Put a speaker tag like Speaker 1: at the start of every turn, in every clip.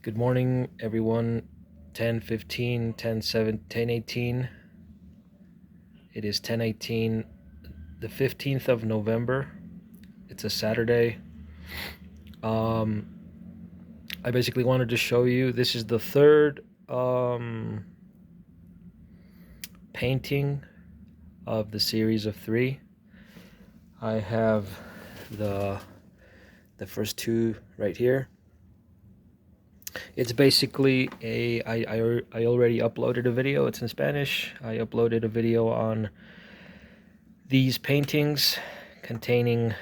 Speaker 1: Good morning, everyone. 10:15, 10:7, 10:18. It is 10:18, the 15th of November. It's a Saturday. I basically wanted to show you, this is the third painting of the series of three. I have the first two right here. It's basically I already uploaded a video. It's in Spanish. I uploaded a video on these paintings containing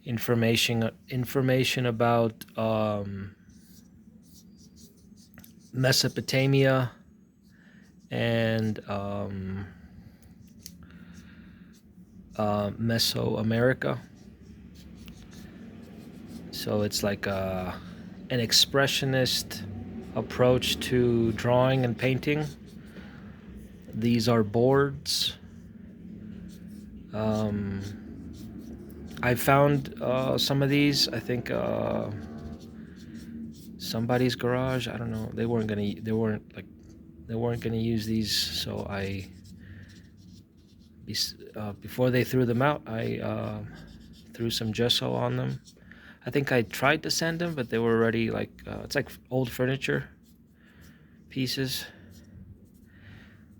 Speaker 1: information about Mesopotamia and Mesoamerica. So it's like an expressionist approach to drawing and painting. These are boards. I found some of these. I think somebody's garage. I don't know. They weren't gonna use these. So before they threw them out, I threw some gesso on them. I think I tried to sand them, but they were already like it's like old furniture pieces.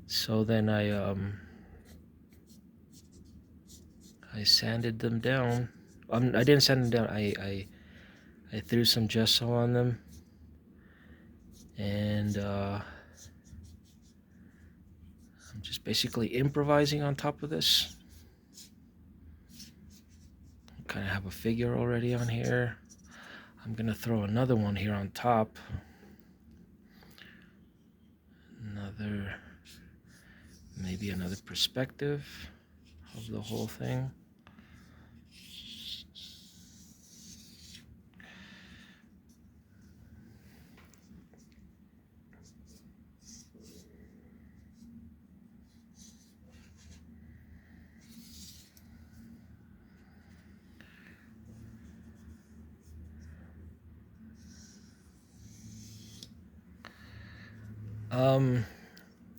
Speaker 1: So then I sanded them down. I didn't sand them down. I threw some gesso on them, and I'm just basically improvising on top of this. Kind of have a figure already on here. I'm gonna throw another one here on top. Maybe another perspective of the whole thing.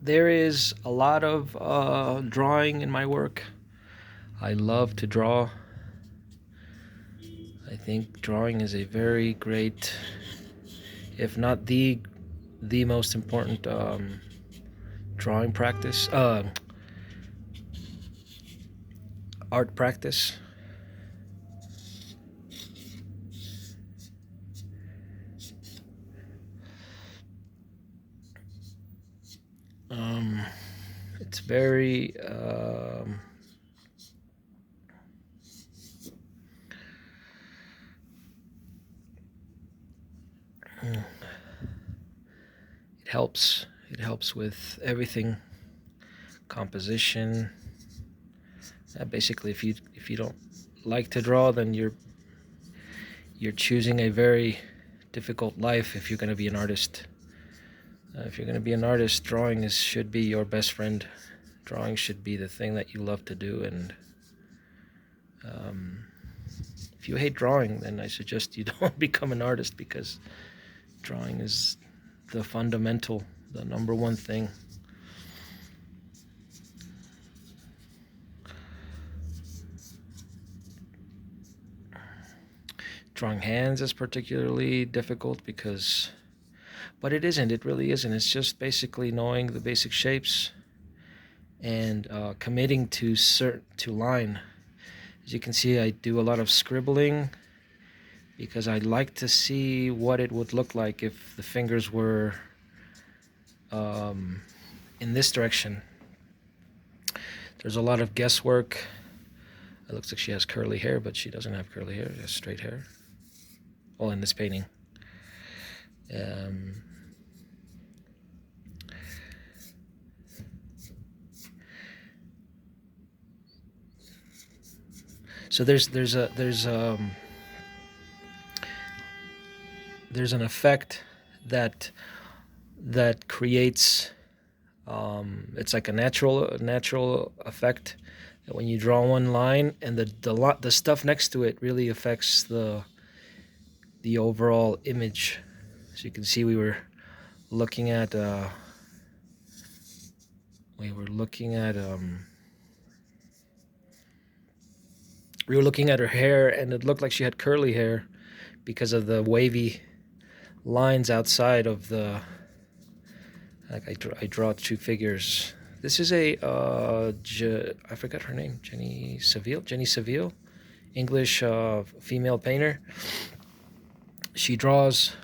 Speaker 1: There is a lot of drawing in my work. I love to draw. I think drawing is a very great, if not the most important drawing practice, art practice. It's very it helps with everything, composition. Basically, if you don't like to draw, then you're choosing a very difficult life if you're going to be an artist. If you're going to be an artist, drawing should be your best friend. Drawing should be the thing that you love to do, and if you hate drawing, then I suggest you don't become an artist, because drawing is the fundamental, the number one thing. Drawing hands is particularly difficult but it isn't. It really isn't. It's just basically knowing the basic shapes and committing to line. As you can see, I do a lot of scribbling because I like to see what it would look like if the fingers were in this direction. There's a lot of guesswork. It looks like she has curly hair, but she doesn't have curly hair. She has straight hair. Well, in this painting. So there's an effect that creates it's like a natural effect that when you draw one line and the stuff next to it really affects the overall image. As you can see, we were looking at we were looking at her hair, and it looked like she had curly hair because of the wavy lines outside of the. Like I draw two figures. This is a I forgot her name. Jenny Saville, English female painter. She draws.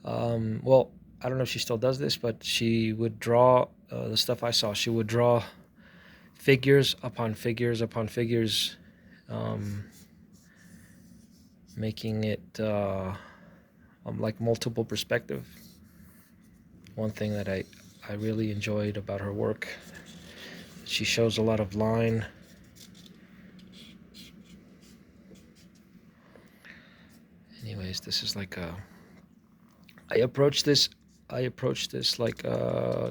Speaker 1: Well, I don't know if she still does this, but she would draw the stuff I saw. She would draw figures upon figures upon figures, making it like multiple perspective. One thing that I really enjoyed about her work, she shows a lot of line. Anyways, this is like a. I approach this like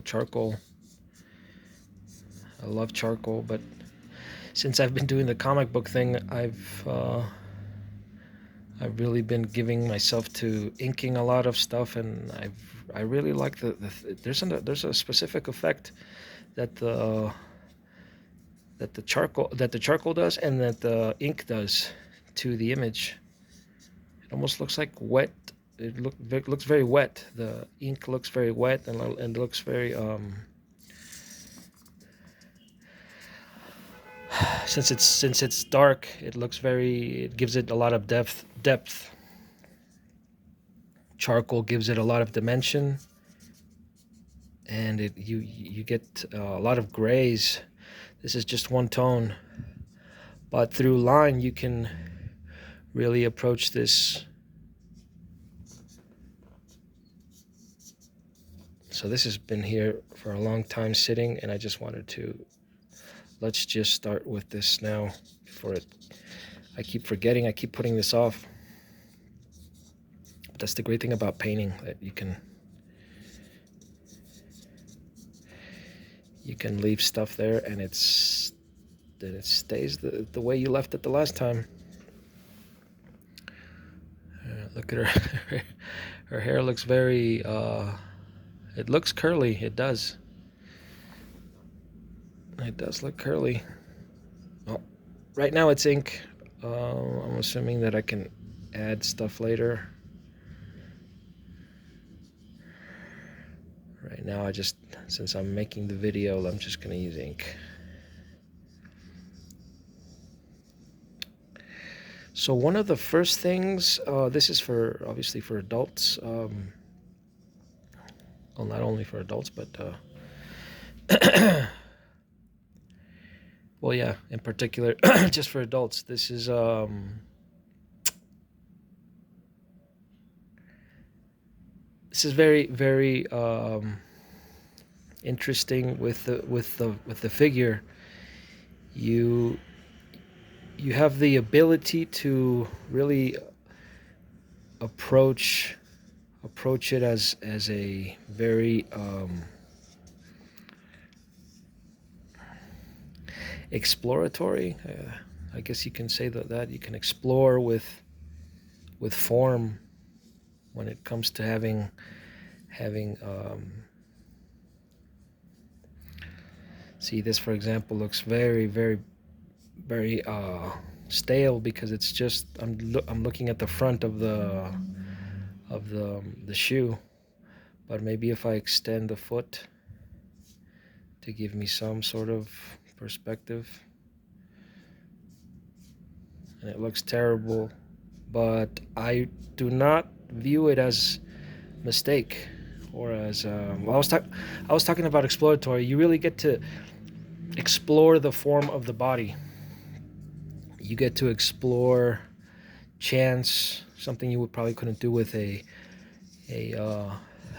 Speaker 1: charcoal. I love charcoal, but since I've been doing the comic book thing, I've really been giving myself to inking a lot of stuff, and I really like there's a specific effect that the charcoal does and that the ink does to the image. It almost looks like wet. It looks very wet. The ink looks very wet and looks very since it's dark, it gives it a lot of depth. Charcoal gives it a lot of dimension, and you get a lot of grays. This is just one tone, but through line you can really approach this. So this has been here for a long time sitting, and I just wanted to, let's just start with this now before I keep forgetting, I keep putting this off. But that's the great thing about painting, that you can leave stuff there and it stays the way you left it the last time. Look at her. Her hair looks very it looks curly. It does look curly. Oh, right now it's ink. I'm assuming that I can add stuff later. Right now, since I'm making the video, I'm just gonna use ink. So one of the first things, this is obviously for adults. Well, not only for adults, but well, yeah, in particular, just for adults. This is very, very interesting with the figure. You have the ability to really approach it as a very exploratory. I guess you can say that you can explore with form when it comes to having see, this for example looks very, very, very stale because it's just I'm looking at the front of the shoe, but maybe if I extend the foot to give me some sort of perspective, and it looks terrible, but I do not view it as mistake or as well, I was talking about exploratory. You really get to explore the form of the body. You get to explore chance, something you probably couldn't do with a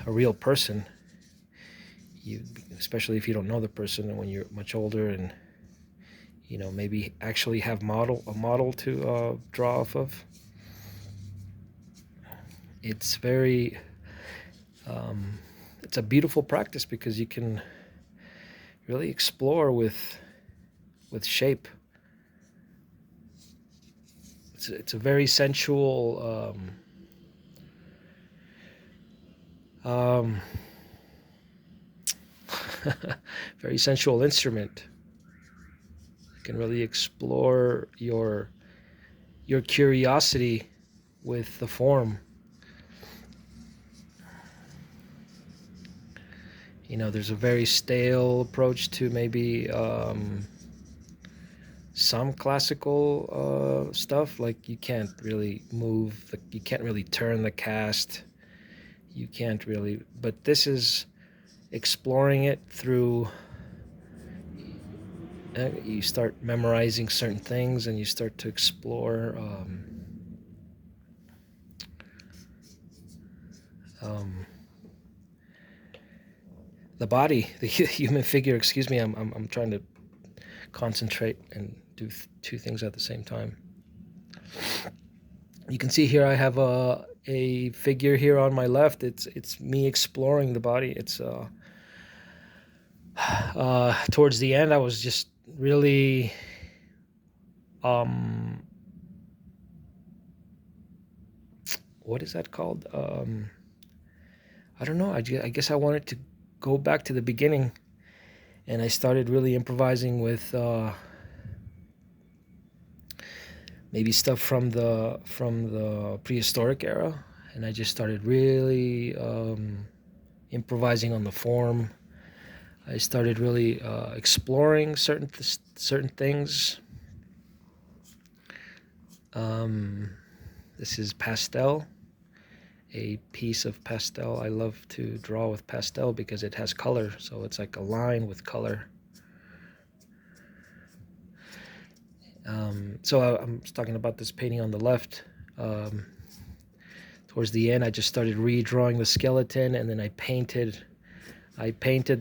Speaker 1: real person. Especially if you don't know the person, and when you're much older, and maybe actually have a model to draw off of. It's very it's a beautiful practice because you can really explore with shape. It's a very sensual Um, very sensual instrument. You can really explore your curiosity with the form. There's a very stale approach to maybe some classical stuff. Like you can't really you can't really turn the cast. You can't really, but this is exploring it through. You start memorizing certain things, and you start to explore um, the body, the human figure. Excuse me, I'm trying to concentrate and do two things at the same time. You can see here I have a figure here on my left. It's me exploring the body. It's towards the end I was just really what is that called? I don't know. I guess I wanted to go back to the beginning, and I started really improvising with maybe stuff from the prehistoric era, and I just started really improvising on the form. I started really exploring certain things. This is pastel, a piece of pastel. I love to draw with pastel because it has color, so it's like a line with color. So I'm talking about this painting on the left. Towards the end, I just started redrawing the skeleton, and then I painted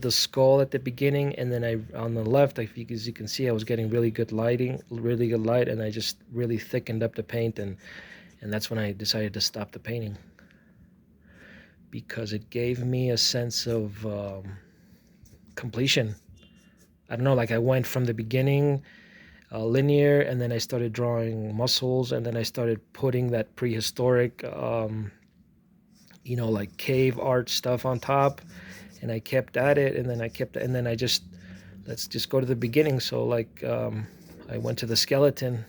Speaker 1: the skull at the beginning, and then on the left, as you can see, I was getting really good light, and I just really thickened up the paint, and that's when I decided to stop the painting, because it gave me a sense of completion. I don't know, like I went from the beginning linear, and then I started drawing muscles, and then I started putting that prehistoric like cave art stuff on top, and I kept at it, and then let's just go to the beginning. So like I went to the skeleton,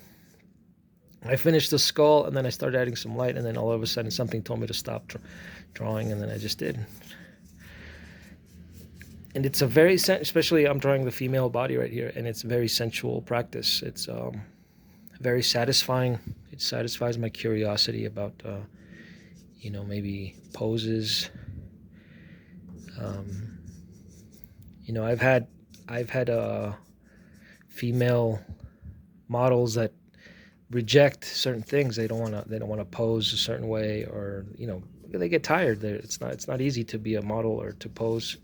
Speaker 1: I finished the skull, and then I started adding some light, and then all of a sudden something told me to stop drawing, and then I just did. And it's a very especially I'm drawing the female body right here, and it's a very sensual practice. It's very satisfying. It satisfies my curiosity about maybe poses. I've had female models that reject certain things. They don't want to pose a certain way, or they get tired. It's not easy to be a model or to pose.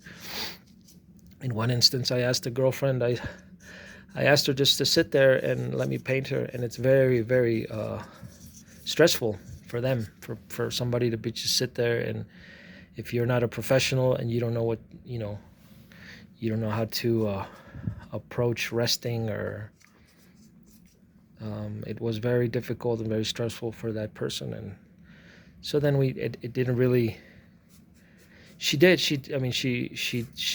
Speaker 1: In one instance, I asked a girlfriend, I asked her just to sit there and let me paint her, and it's very, very stressful for them, for somebody to just sit there, and if you're not a professional and you don't know you don't know how to approach resting, or it was very difficult and very stressful for that person. And so then it didn't really. She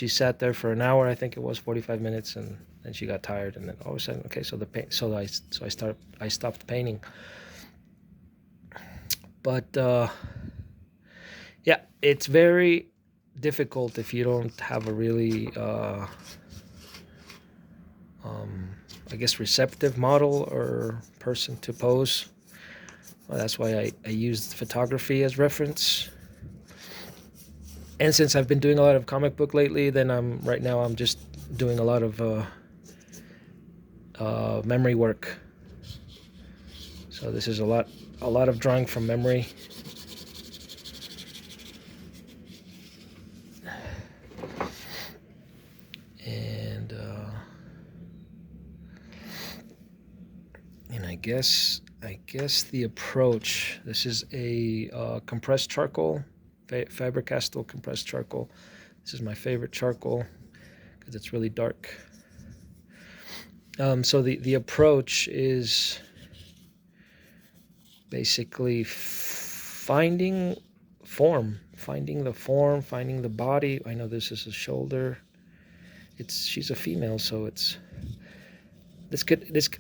Speaker 1: sat there for an hour, I think it was 45 minutes, and then she got tired, and then all of a sudden, okay, so I stopped painting. But yeah, it's very difficult if you don't have a really I guess receptive model or person to pose. Well, that's why I used photography as reference. And since I've been doing a lot of comic book lately, then right now I'm just doing a lot of memory work. So this is a lot of drawing from memory. And I guess the approach. This is a compressed charcoal. Faber-Castell compressed charcoal. This is my favorite charcoal because it's really dark. So the approach is basically finding form, finding the form, finding the body. I know this is a shoulder. She's a female, so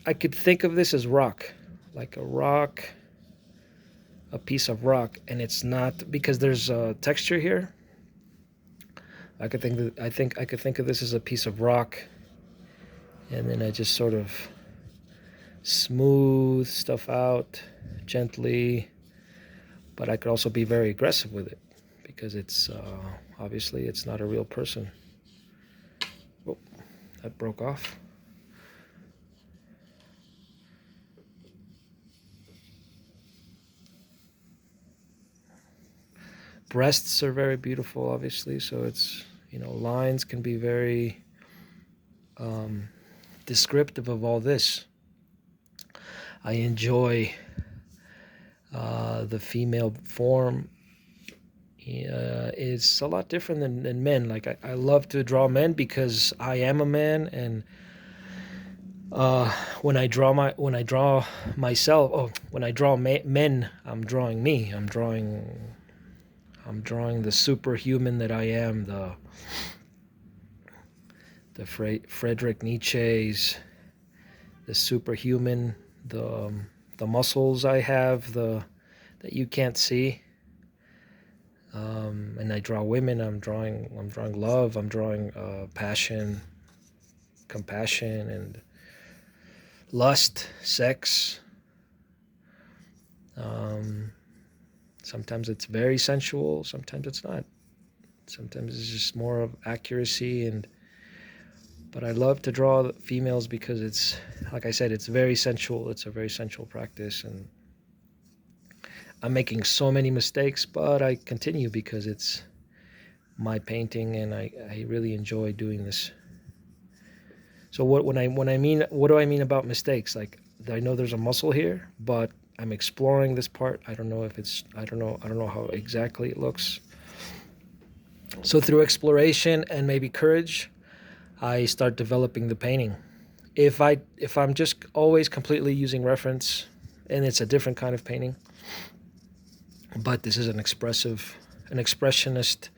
Speaker 1: I could think of this as rock, like a rock, a piece of rock, and it's not, because there's a texture here. I could think of this as a piece of rock, and then I just sort of smooth stuff out gently, but I could also be very aggressive with it because it's obviously it's not a real person. Oh, that broke off. Breasts are very beautiful, obviously, so it's, lines can be very descriptive of all this. I enjoy the female form. It's a lot different than men. Like I love to draw men because I am a man, and when I draw myself, when I draw men, I'm drawing me. I'm drawing the superhuman that I am, the Friedrich Nietzsche's, the superhuman, the muscles I have, that you can't see. And I draw women. I'm drawing love. I'm drawing passion, compassion, and lust, sex. Sometimes it's very sensual. Sometimes it's not. Sometimes it's just more of accuracy. But I love to draw the females because it's, like I said, it's very sensual. It's a very sensual practice, and I'm making so many mistakes, but I continue because it's my painting, and I really enjoy doing this. So what do I mean about mistakes? Like, I know there's a muscle here, but I'm exploring this part. I don't know how exactly it looks. So through exploration and maybe courage, I start developing the painting. If I'm just always completely using reference, and it's a different kind of painting, but this is an expressionist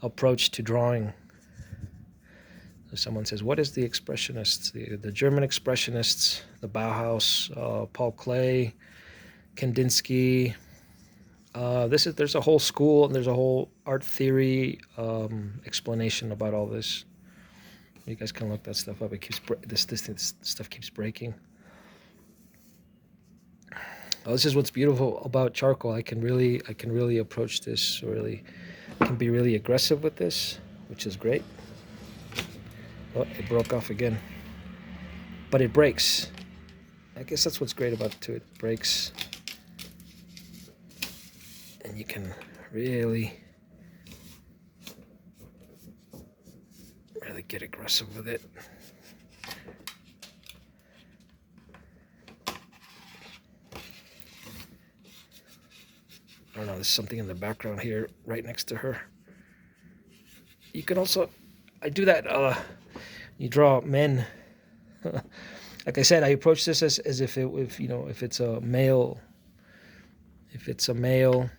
Speaker 1: approach to drawing. Someone says, what is the expressionists? The German expressionists, the Bauhaus, Paul Klee, Kandinsky. There's a whole school, and there's a whole art theory explanation about all this. You guys can look that stuff up. This stuff keeps breaking. This is what's beautiful about charcoal. I can really approach this. Can be really aggressive with this, which is great. Oh, it broke off again. But it breaks. I guess that's what's great about it too. It breaks. And you can really get aggressive with it. I don't know, there's something in the background here right next to her. You can also, I do that, you draw men. Like I said, I approach this as if it's a male. If it's a male,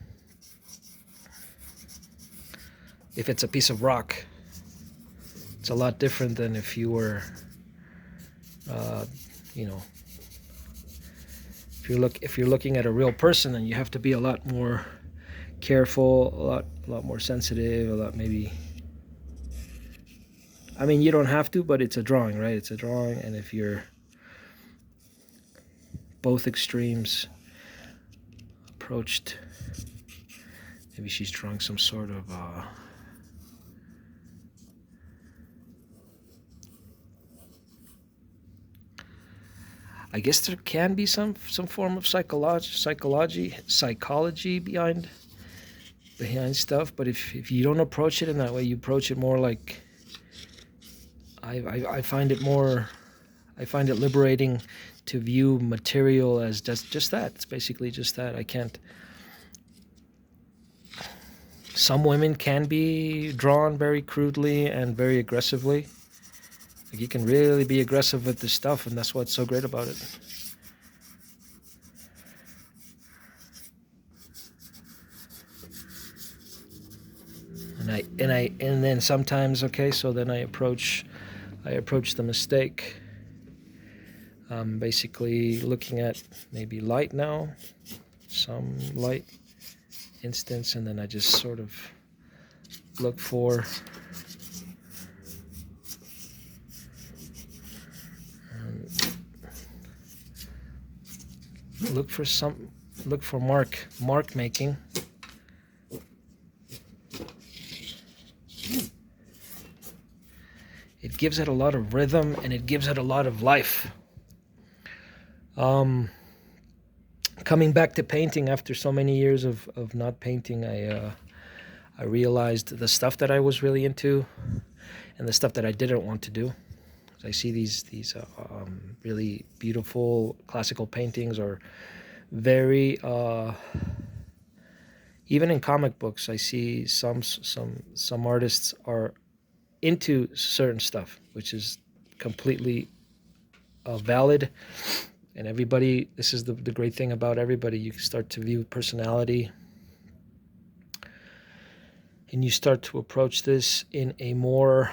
Speaker 1: if it's a piece of rock, it's a lot different than if you were, if you're looking at a real person, then you have to be a lot more careful, a lot more sensitive, a lot maybe. I mean, you don't have to, but it's a drawing, right? It's a drawing, and if you're both extremes approached, maybe she's drawing some sort of I guess there can be some form of psychology behind stuff, but if you don't approach it in that way, you approach it more like I find it liberating to view material as just that. It's basically just that. Some women can be drawn very crudely and very aggressively. Like, you can really be aggressive with this stuff, and that's what's so great about it. and then sometimes, okay, so then I approach the mistake, basically looking at maybe light now, some light instance, and then I just sort of look for mark making. It gives it a lot of rhythm and it gives it a lot of life. Coming back to painting after so many years of not painting, I realized the stuff that I was really into and the stuff that I didn't want to do. I see these really beautiful classical paintings, or very even in comic books, I see some artists are into certain stuff, which is completely valid. And everybody, this is the great thing about everybody, you start to view personality, and you start to approach this in a more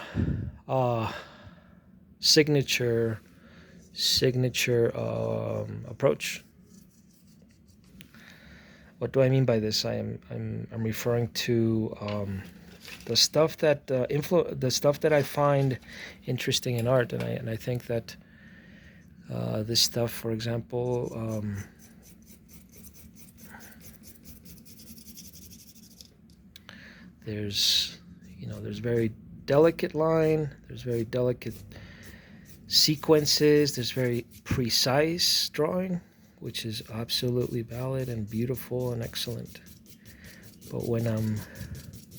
Speaker 1: signature approach. What do I mean by this? I'm referring to the stuff that the stuff that I find interesting in art, and I think that this stuff, for example, there's very delicate line, there's very delicate sequences, there's very precise drawing, which is absolutely valid and beautiful and excellent. But when I'm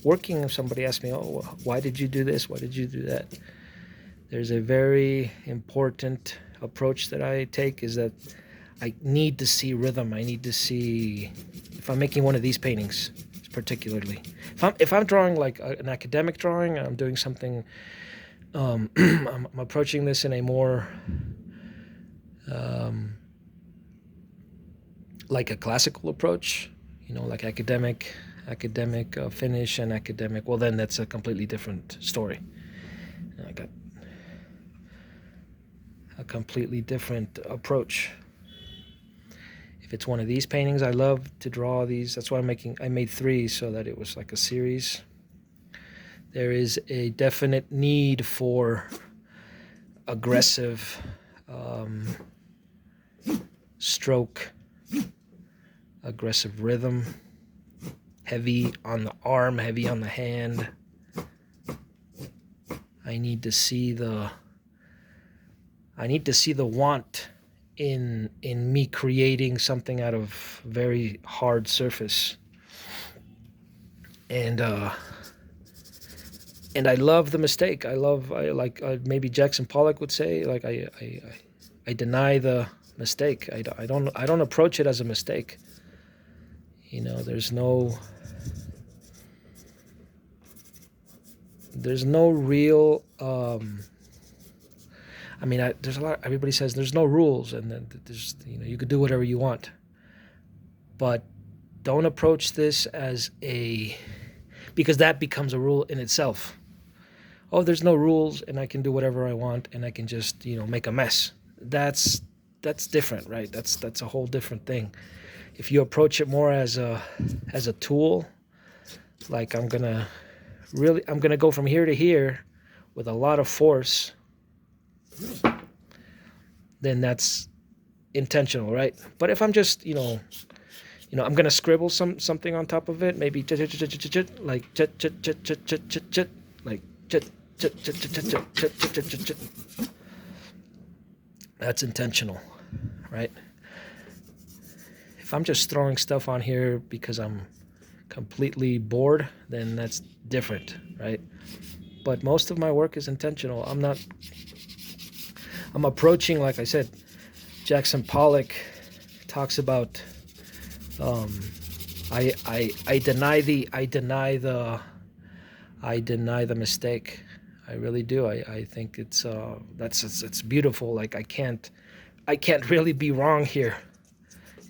Speaker 1: working, if somebody asks me, oh, why did you do this? Why did you do that? There's a very important approach that I take, is that I need to see rhythm. I need to see, if I'm making one of these paintings particularly, if I'm drawing like an academic drawing, I'm doing something, I'm approaching this in a more like a classical approach, like academic finish and academic, well, then that's a completely different story. I got a completely different approach. If it's one of these paintings, I love to draw these. That's why I made 3 so that it was like a series. There is a definite need for aggressive stroke, aggressive rhythm, heavy on the arm, heavy on the hand. I need to see the want in me creating something out of very hard surface. And I love the mistake. I like maybe Jackson Pollock would say, like I deny the mistake. I don't approach it as a mistake. There's no real there's a lot. Everybody says there's no rules, and then there's you could do whatever you want. But don't approach this as because that becomes a rule in itself. Oh, there's no rules, and I can do whatever I want, and I can just make a mess. That's different, right? That's a whole different thing. If you approach it more as a tool, like I'm gonna go from here to here with a lot of force, then that's intentional, right? But if I'm just I'm gonna scribble something on top of it, maybe like like that's intentional, right? If I'm just throwing stuff on here because I'm completely bored, then that's different, right? But most of my work is intentional. I'm approaching, like I said, Jackson Pollock talks about I deny the mistake. I really do. I think it's beautiful. Like I can't really be wrong here.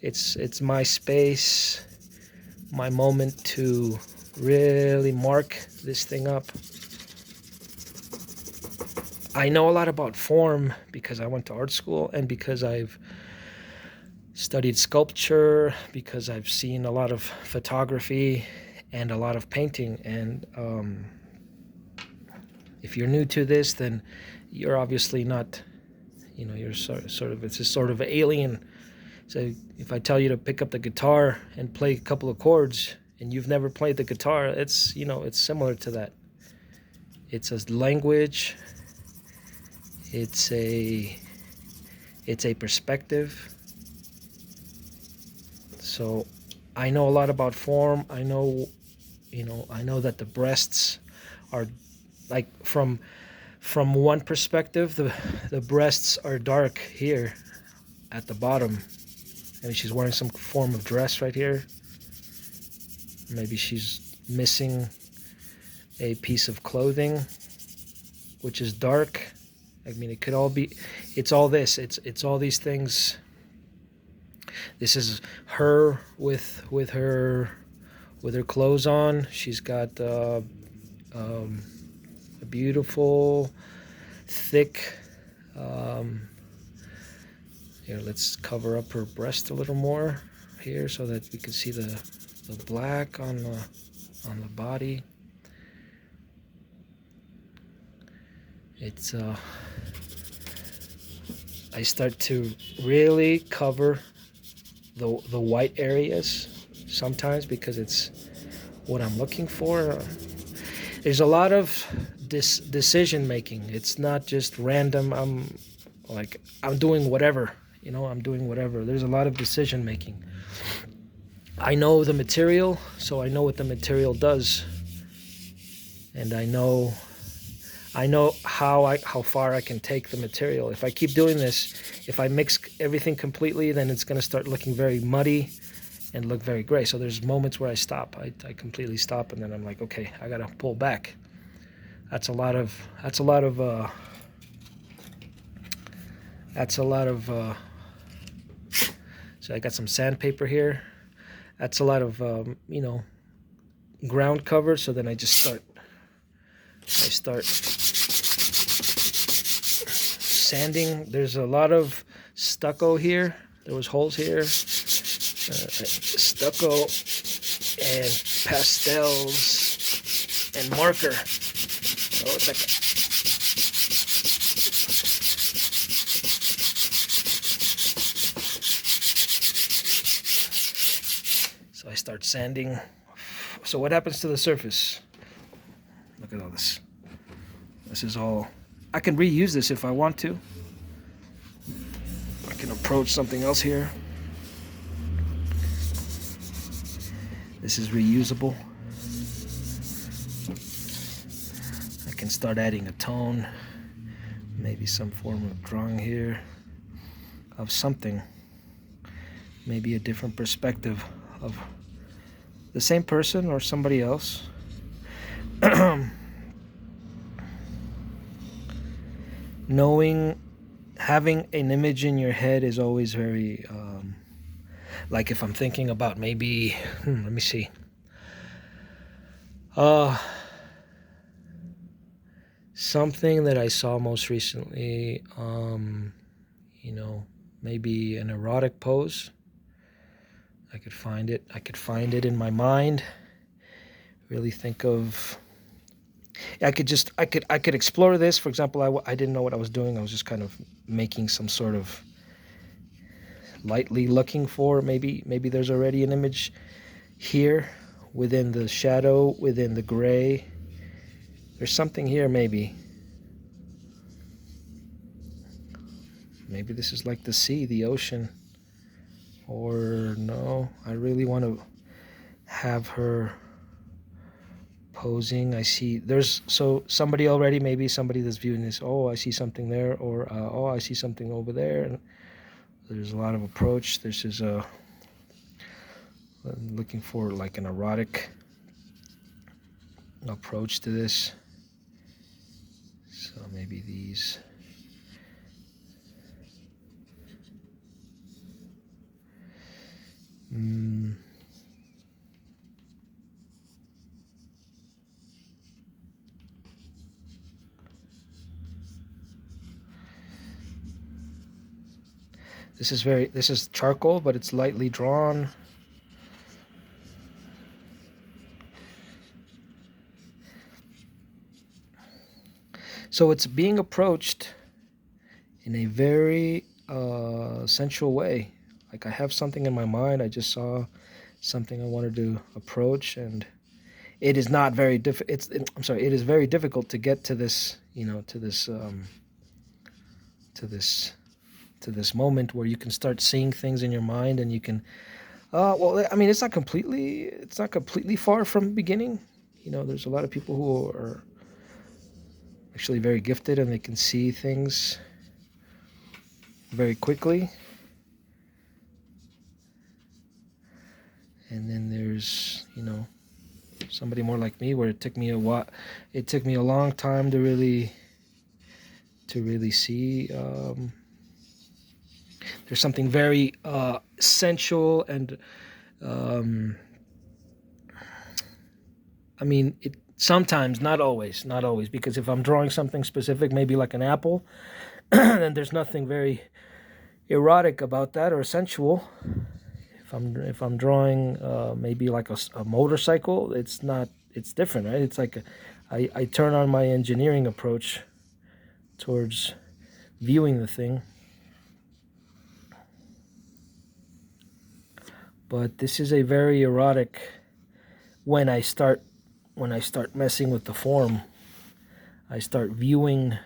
Speaker 1: It's my space, my moment to really mark this thing up. I know a lot about form because I went to art school and because I've studied sculpture, because I've seen a lot of photography and a lot of painting. And if you're new to this, then you're obviously not, you're sort of, it's a sort of alien. So if I tell you to pick up the guitar and play a couple of chords and you've never played the guitar, it's, it's similar to that. It's a language. It's a perspective. So I know a lot about form. I know that the breasts are like from one perspective, the breasts are dark here at the bottom. Maybe she's wearing some form of dress right here. Maybe she's missing a piece of clothing, which is dark. I mean, it could all be, it's all this. It's all these things. This is her with her clothes on. She's got a beautiful, thick. Here, let's cover up her breast a little more here so that we can see the black on the body. It's I start to really cover the white areas sometimes because it's what I'm looking for. There's a lot of decision making. It's not just random. I'm doing whatever. I'm doing whatever. There's a lot of decision making. I know the material, so I know what the material does, and I know how far I can take the material. If I keep doing this, if I mix everything completely, then it's going to start looking very muddy and look very gray. So there's moments where I stop. I completely stop, and then I'm like, okay, I got to pull back. That's a lot of so I got some sandpaper here. That's a lot of ground cover. So then I start sanding. There's a lot of stucco here. There was holes here. Stucco and pastels and marker. Oh, it's like so I start sanding. So what happens to the surface? Look at all this. This is all. I can reuse this if I want to. I can approach something else here. This is reusable. I can start adding a tone, maybe some form of drawing here of something, maybe a different perspective of the same person or somebody else. Having an image in your head is always very, like if I'm thinking about maybe, let me see, something that I saw most recently, maybe an erotic pose. I could find it in my mind. Really think of, I could explore this. For example, I didn't know what I was doing. I was just kind of making some sort of lightly looking for, maybe there's already an image here within the shadow, within the gray. There's something here, maybe this is like the sea, the ocean. Or no, I really want to have her posing. I see there's somebody already, maybe somebody that's viewing this, oh, I see something there, or oh, I see something over there. And there's a lot of approach. This is I'm looking for like an erotic approach to this. So maybe these. This is charcoal, but it's lightly drawn. So it's being approached in a very sensual way. Like I have something in my mind. I just saw something I wanted to approach, and it is not very I'm sorry. It is very difficult to get to this, to this moment where you can start seeing things in your mind, and you can. Well, I mean, it's not completely far from beginning. There's a lot of people who are actually very gifted, and they can see things very quickly. And then there's, somebody more like me, where it took me a long time to really see. There's something very sensual and, I mean, it sometimes, not always, because if I'm drawing something specific, maybe like an apple, then there's nothing very erotic about that or sensual. If I'm drawing maybe like a motorcycle, it's different, right? It's like I turn on my engineering approach towards viewing the thing. But this is a very erotic, when I start messing with the form, I start viewing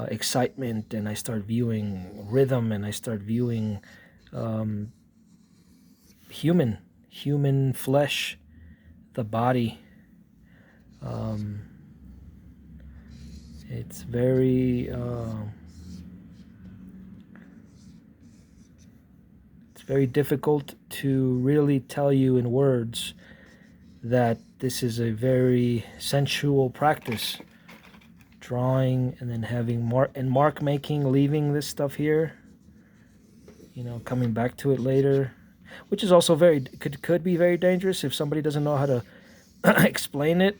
Speaker 1: excitement, and I start viewing rhythm, and I start viewing human flesh, the body. It's very difficult to really tell you in words that this is a very sensual practice. Drawing and then having mark making, leaving this stuff here, coming back to it later, which is also could be very dangerous if somebody doesn't know how to explain it.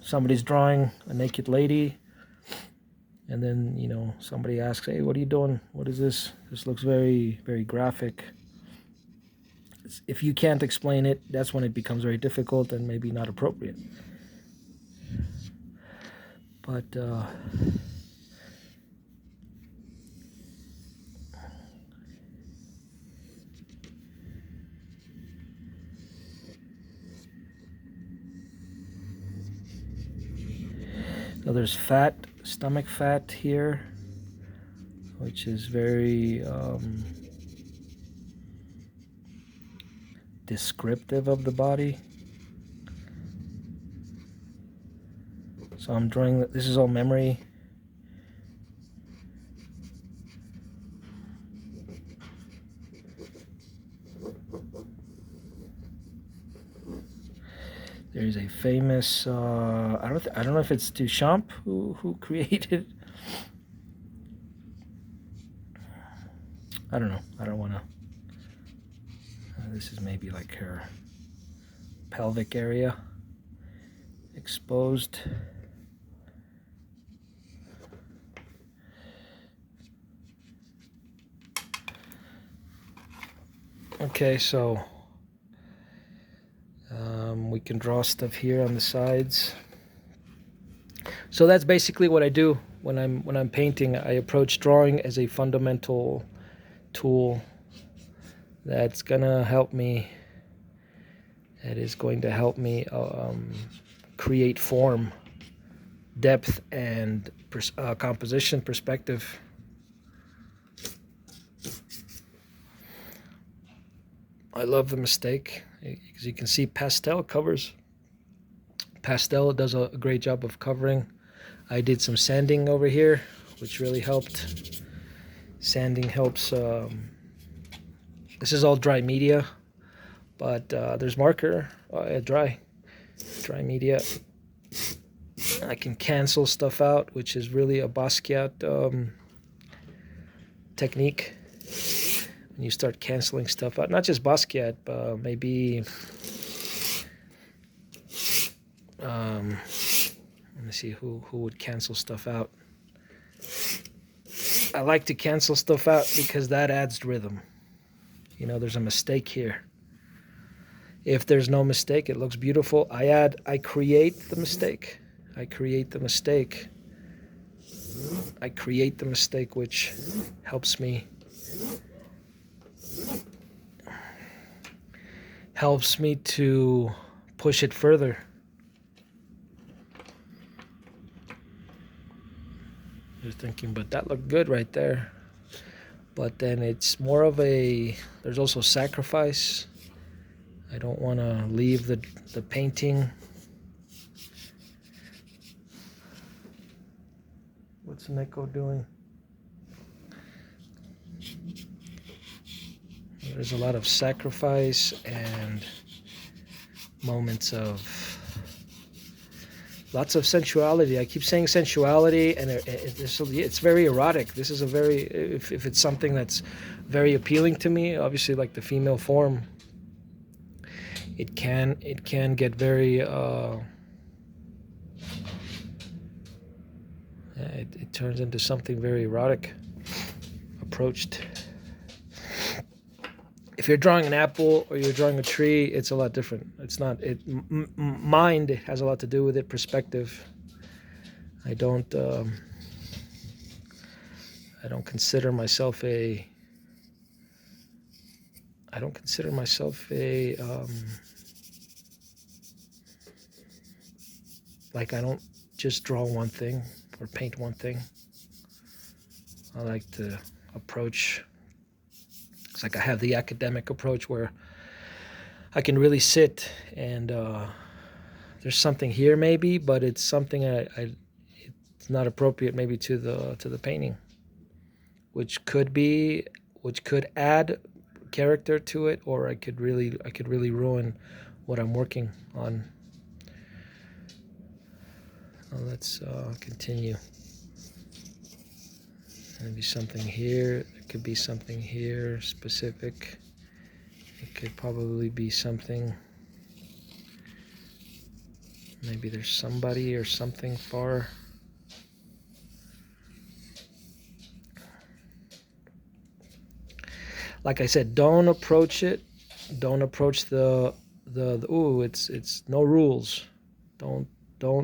Speaker 1: Somebody's drawing a naked lady, and then somebody asks, "Hey, what are you doing? What is this? This looks very, very graphic." If you can't explain it, that's when it becomes very difficult and maybe not appropriate. But now there's stomach fat here, which is very descriptive of the body. So I'm drawing, this is all memory. There's a famous, I don't know if it's Duchamp who created. I don't know. I don't want to. This is maybe like her pelvic area exposed. Okay, so we can draw stuff here on the sides. So that's basically what I do when I'm painting. I approach drawing as a fundamental tool that's gonna help me. That is going to help me create form, depth, and composition, perspective. I love the mistake, because you can see pastel covers. Pastel does a great job of covering. I did some sanding over here, which really helped. Sanding helps. This is all dry media, but there's marker, dry media. I can cancel stuff out, which is really a Basquiat technique. When you start canceling stuff out, not just Basquiat, but maybe let me see who would cancel stuff out. I like to cancel stuff out because that adds rhythm. You know, there's a mistake here. If there's no mistake, it looks beautiful. I create the mistake. I create the mistake. I create the mistake, which helps me to push it further. You're thinking, but that looked good right there. But then it's more of there's also sacrifice. I don't want to leave the painting. What's Neko doing? There's a lot of sacrifice and moments of lots of sensuality. I keep saying sensuality, and it's very erotic. This is a very, if it's something that's very appealing to me, obviously like the female form, it can get very, it turns into something very erotic approached. If you're drawing an apple or you're drawing a tree, it's a lot different. It's not, mind has a lot to do with it, perspective. I don't consider myself like I don't just draw one thing or paint one thing. I like to approach. It's like I have the academic approach where I can really sit and there's something here maybe, but it's something it's not appropriate maybe to the painting, which could add character to it, or I could really ruin what I'm working on. Let's continue. Maybe something here. There could be something here specific. It could probably be something. Maybe there's somebody or something far. Like I said, don't approach it. Don't approach the ooh, it's no rules. Don't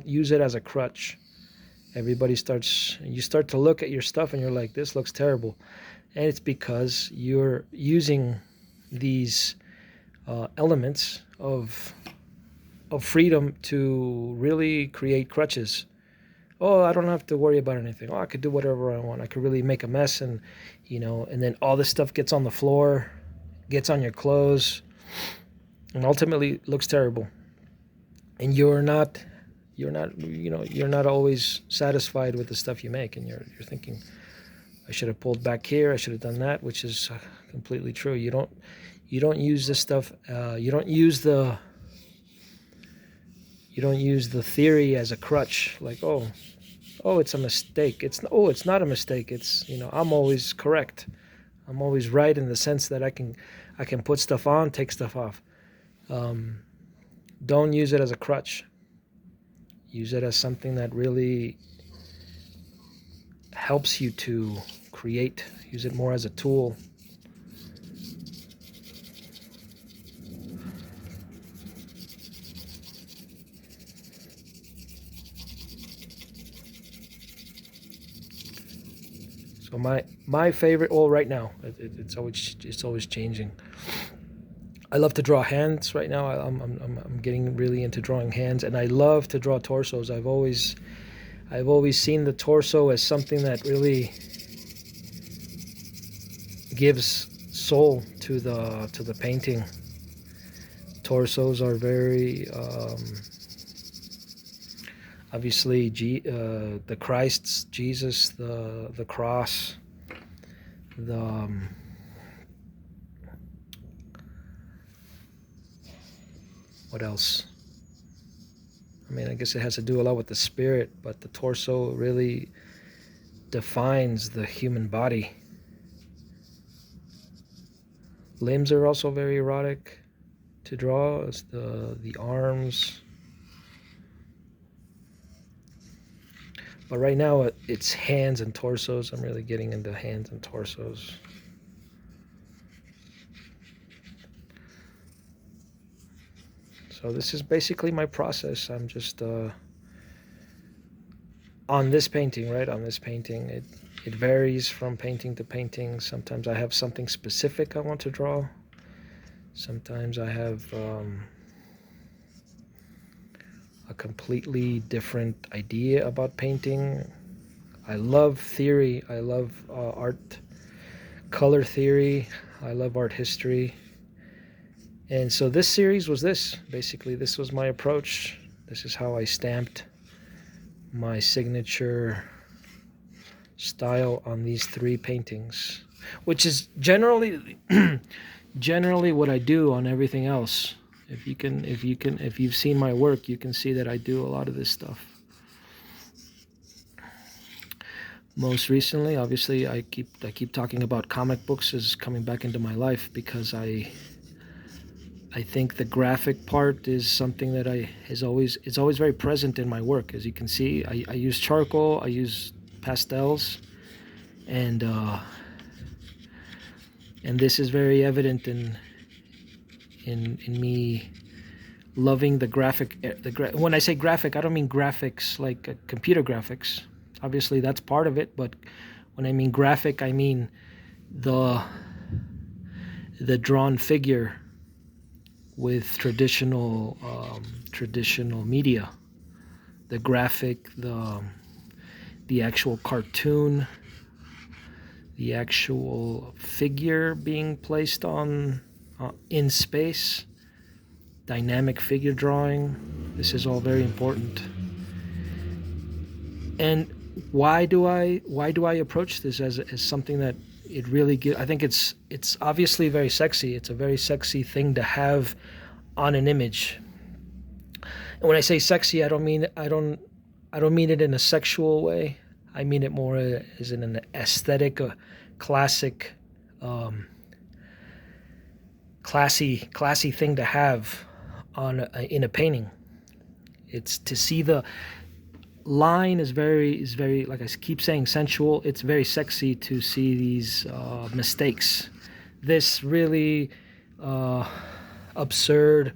Speaker 1: use it as a crutch. You start to look at your stuff and you're like, this looks terrible. And it's because you're using these elements of freedom to really create crutches. Oh, I don't have to worry about anything. Oh, I could do whatever I want. I could really make a mess, and and then all this stuff gets on the floor, gets on your clothes, and ultimately looks terrible. And you're not always satisfied with the stuff you make, and you're thinking, I should have pulled back here, I should have done that, which is completely true. You don't use this stuff. You don't use the theory as a crutch. Like, oh, it's a mistake. It's not a mistake. It's I'm always correct. I'm always right in the sense that I can put stuff on, take stuff off. Don't use it as a crutch. Use it as something that really helps you to create. Use it more as a tool. So my favorite, right now, it's always changing. I love to draw hands right now. I'm getting really into drawing hands, and I love to draw torsos. I've always seen the torso as something that really gives soul to the painting. Torsos are very obviously the Christ's, Jesus, the cross, what else? I mean, I guess it has to do a lot with the spirit, but the torso really defines the human body. Limbs are also very erotic to draw, as the arms. But right now it's hands and torsos. I'm really getting into hands and torsos. So this is basically my process. I'm just on this painting, right? On this painting, it varies from painting to painting. Sometimes I have something specific I want to draw. Sometimes I have a completely different idea about painting. I love theory. I love art, color theory. I love art history. And so this series was this. Basically, this was my approach. This is how I stamped my signature style on these 3 paintings, which is generally generally what I do on everything else. If you've seen my work, you can see that I do a lot of this stuff. Most recently, obviously, I keep talking about comic books as coming back into my life, because I think the graphic part is something that it's always very present in my work. As you can see, I use charcoal, I use pastels, and this is very evident in me loving the graphic. When I say graphic, I don't mean graphics like computer graphics. Obviously, that's part of it, but when I mean graphic, I mean the drawn figure with traditional media, the graphic, the actual cartoon, the actual figure being placed on in space, dynamic figure drawing. This is all very important. And why do I approach this as something that it really I think it's obviously very sexy. It's a very sexy thing to have on an image. And when I say sexy, I don't mean it in a sexual way. I mean it more as in an aesthetic, classic, classy thing to have in a painting. It's to see the line is very, like I keep saying, sensual. It's very sexy to see these mistakes. This really absurd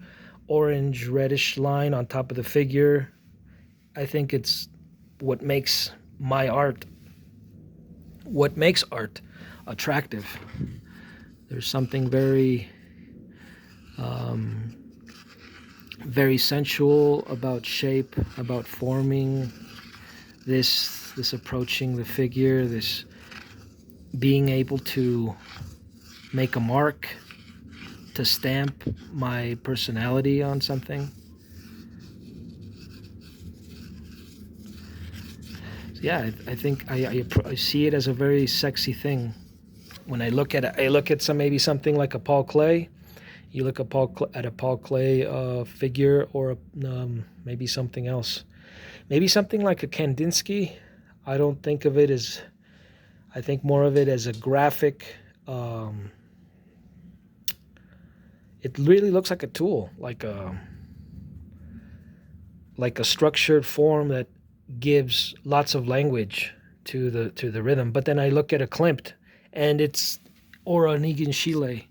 Speaker 1: orange reddish line on top of the figure, I think it's what makes art attractive. There's something very very sensual about shape, about forming, this approaching the figure, this being able to make a mark, to stamp my personality on something. So yeah, I think I see it as a very sexy thing. When I look at it, I look at something like a Paul Klee. You look at a Paul Klee figure, or maybe something else. Maybe something like a Kandinsky. I don't think of it as, I think more of it as a graphic. It really looks like a tool, like a structured form that gives lots of language to the rhythm. But then I look at a Klimt, and it's, or an Egon Schiele.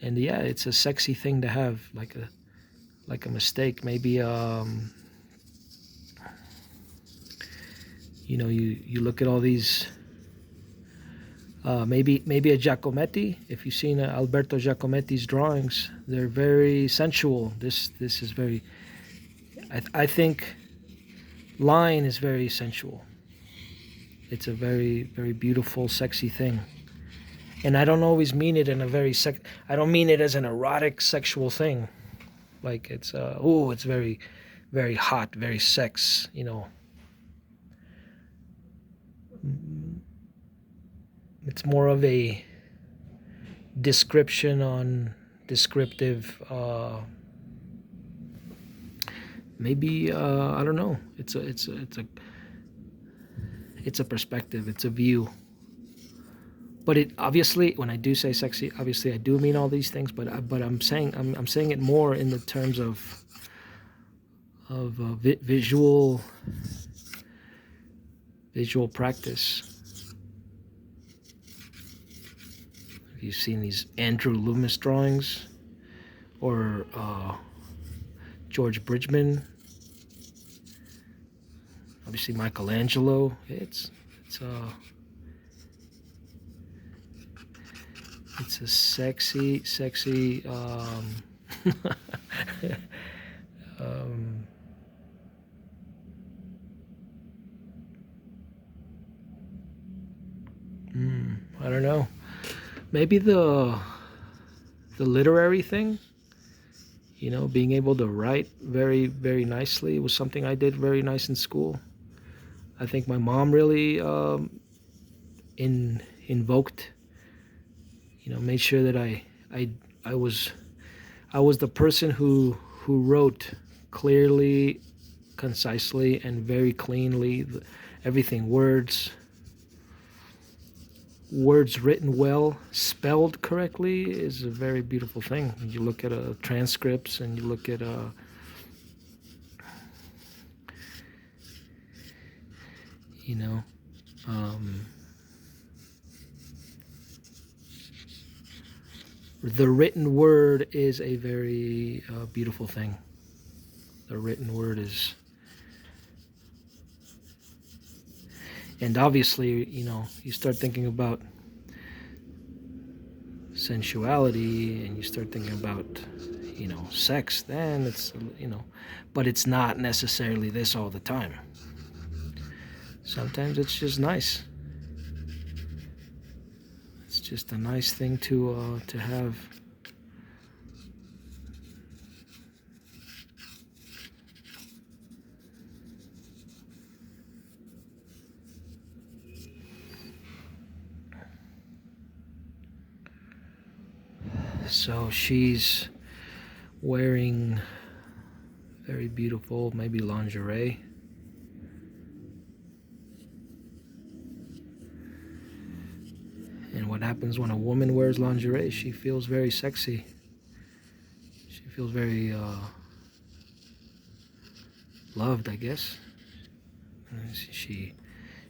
Speaker 1: And yeah, it's a sexy thing to have, like a mistake. Maybe you look at all these. Maybe a Giacometti. If you've seen Alberto Giacometti's drawings, they're very sensual. This is very. I think line is very sensual. It's a very, very beautiful, sexy thing. And I don't always mean it in a very I don't mean it as an erotic, sexual thing. Like it's it's very, very hot, very sex. It's more of a description on descriptive. Maybe I don't know. It's a perspective. It's a view. But it obviously, when I do say sexy, obviously I do mean all these things. But I'm saying it more in the terms of visual visual practice. Have you seen these Andrew Loomis drawings? Or George Bridgman? Obviously Michelangelo. It's a sexy um, I don't know. Maybe the literary thing, being able to write very, very nicely was something I did very nice in school. I think my mom really invoked, made sure that I was the person who wrote clearly, concisely, and very cleanly. Everything, words written well, spelled correctly, is a very beautiful thing. You look at transcripts, and you look at the written word is a very beautiful thing. The written word is, and obviously, you start thinking about sensuality, and you start thinking about, sex, then it's, but it's not necessarily this all the time. Sometimes it's just nice. It's just a nice thing to have. So she's wearing very beautiful, maybe lingerie. And what happens when a woman wears lingerie? She feels very sexy. She feels very loved, I guess.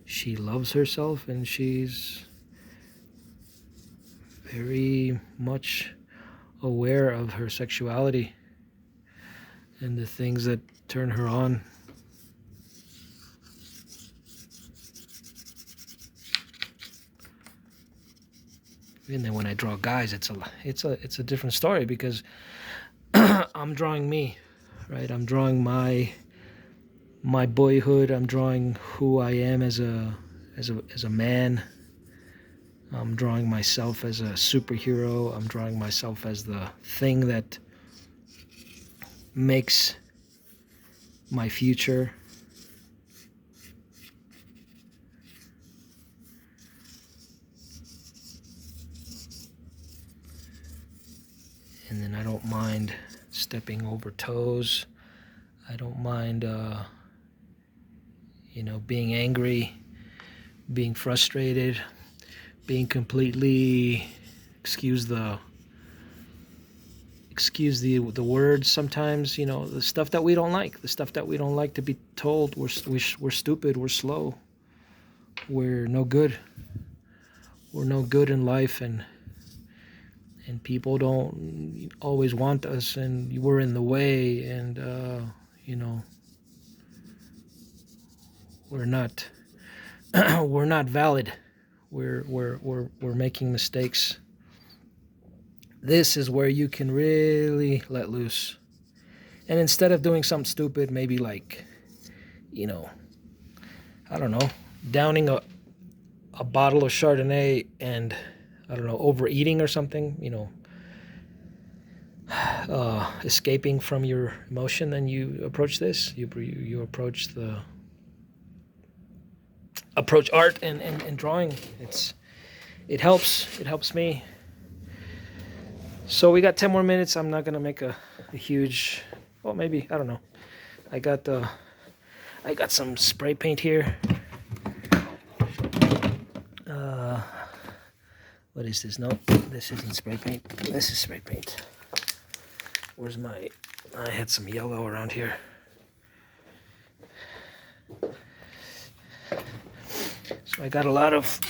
Speaker 1: She loves herself, and she's very much aware of her sexuality and the things that turn her on. And then when I draw guys, it's a different story, because I'm drawing me, right? I'm drawing my boyhood. I'm drawing who I am as a man. I'm drawing myself as a superhero. I'm drawing myself as the thing that makes my future. And then I don't mind stepping over toes. I don't mind, being angry, being frustrated, being completely, excuse the words sometimes, the stuff that we don't like, to be told we're stupid, we're slow, we're no good in life, and people don't always want us, and we're in the way, and we're not we're not valid. We're making mistakes. This is where you can really let loose. And instead of doing something stupid, maybe like, I don't know, downing a bottle of Chardonnay and, I don't know, overeating or something, escaping from your emotion, then you approach this. You approach art and drawing. It helps me. So we got 10 more minutes. I'm not gonna make a huge, well, maybe, I don't know. I got some spray paint here. What is this? No, this isn't spray paint. This is spray paint. Where's I had some yellow around here. I got a lot of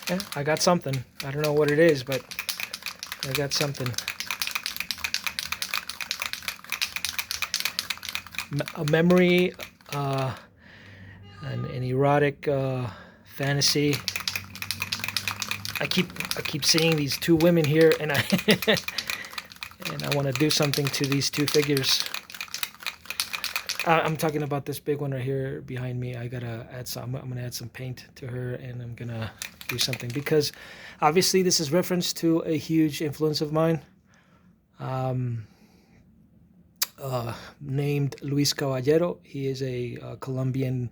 Speaker 1: yeah, I got something. I don't know what it is, but I got something. A memory, an erotic fantasy. I keep seeing these two women here, and I and I want to do something to these two figures. I'm talking about this big one right here behind me. I gotta add some. I'm gonna add some paint to her, and I'm gonna do something because obviously this is reference to a huge influence of mine. Named Luis Caballero. He is a Colombian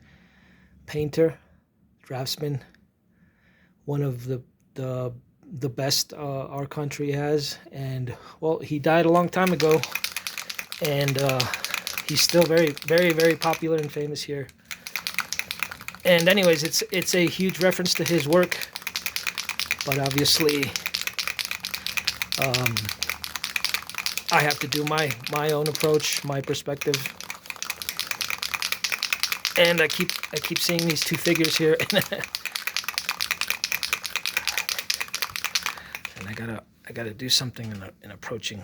Speaker 1: painter, draftsman, one of the best our country has. And well, he died a long time ago, and he's still very, very, very popular and famous here. And anyways, it's a huge reference to his work, but obviously I have to do my own approach, my perspective. And I keep seeing these two figures here, and I gotta do something in approaching.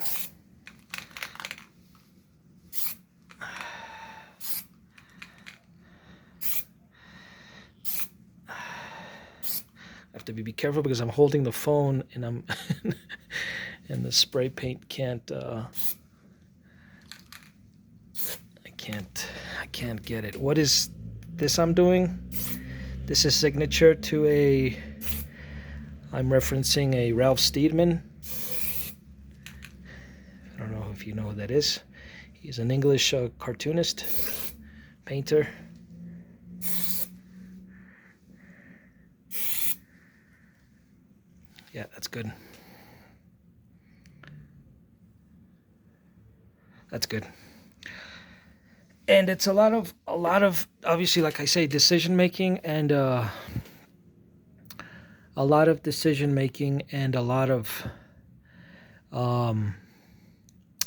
Speaker 1: I have to be careful because I'm holding the phone and I'm and the spray paint can't. I can't get it. What is this I'm doing? This is signature to a. I'm referencing a Ralph Steedman. I don't know if you know who that is. He's an English cartoonist, painter. Yeah, that's good. That's good. And it's a lot of obviously, like I say, decision making and a lot of decision making and a lot of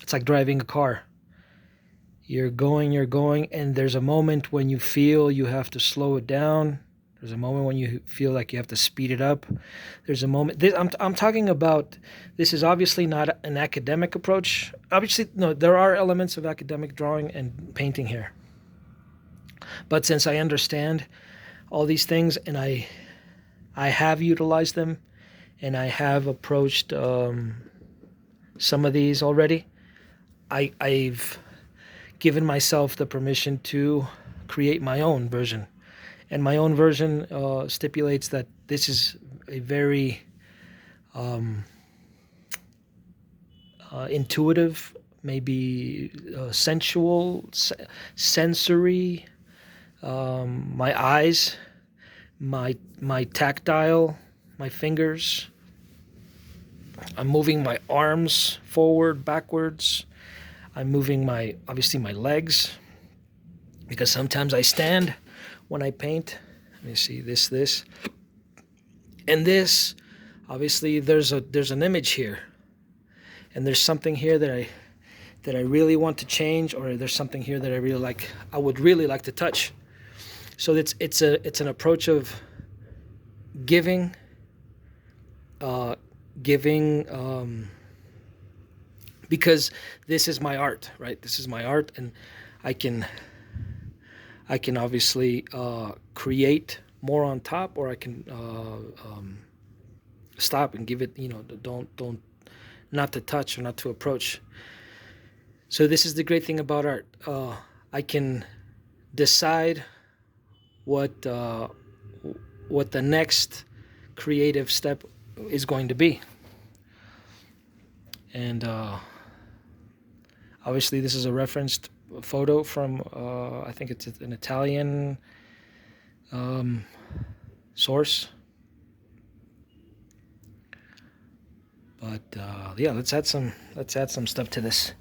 Speaker 1: it's like driving a car. You're going, and there's a moment when you feel you have to slow it down. There's a moment when you feel like you have to speed it up. There's a moment. I'm talking about. This is obviously not an academic approach. Obviously, no. There are elements of academic drawing and painting here. But since I understand all these things and I have utilized them, and I have approached some of these already, I've given myself the permission to create my own version. And my own version stipulates that this is a very intuitive, maybe sensual, sensory. My eyes, my tactile, my fingers. I'm moving my arms forward, backwards. I'm moving obviously my legs, because sometimes I stand when I paint. Let me see, this, and this. Obviously, there's an image here, and there's something here that I really want to change, or there's something here that I would really like to touch. So it's an approach of giving, because this is my art, right? This is my art, and I can obviously create more on top, or I can stop and give it, don't not to touch or not to approach. So this is the great thing about art. I can decide what the next creative step is going to be. And obviously this is a referenced photo from I think it's an Italian source. But yeah, let's add some stuff to this.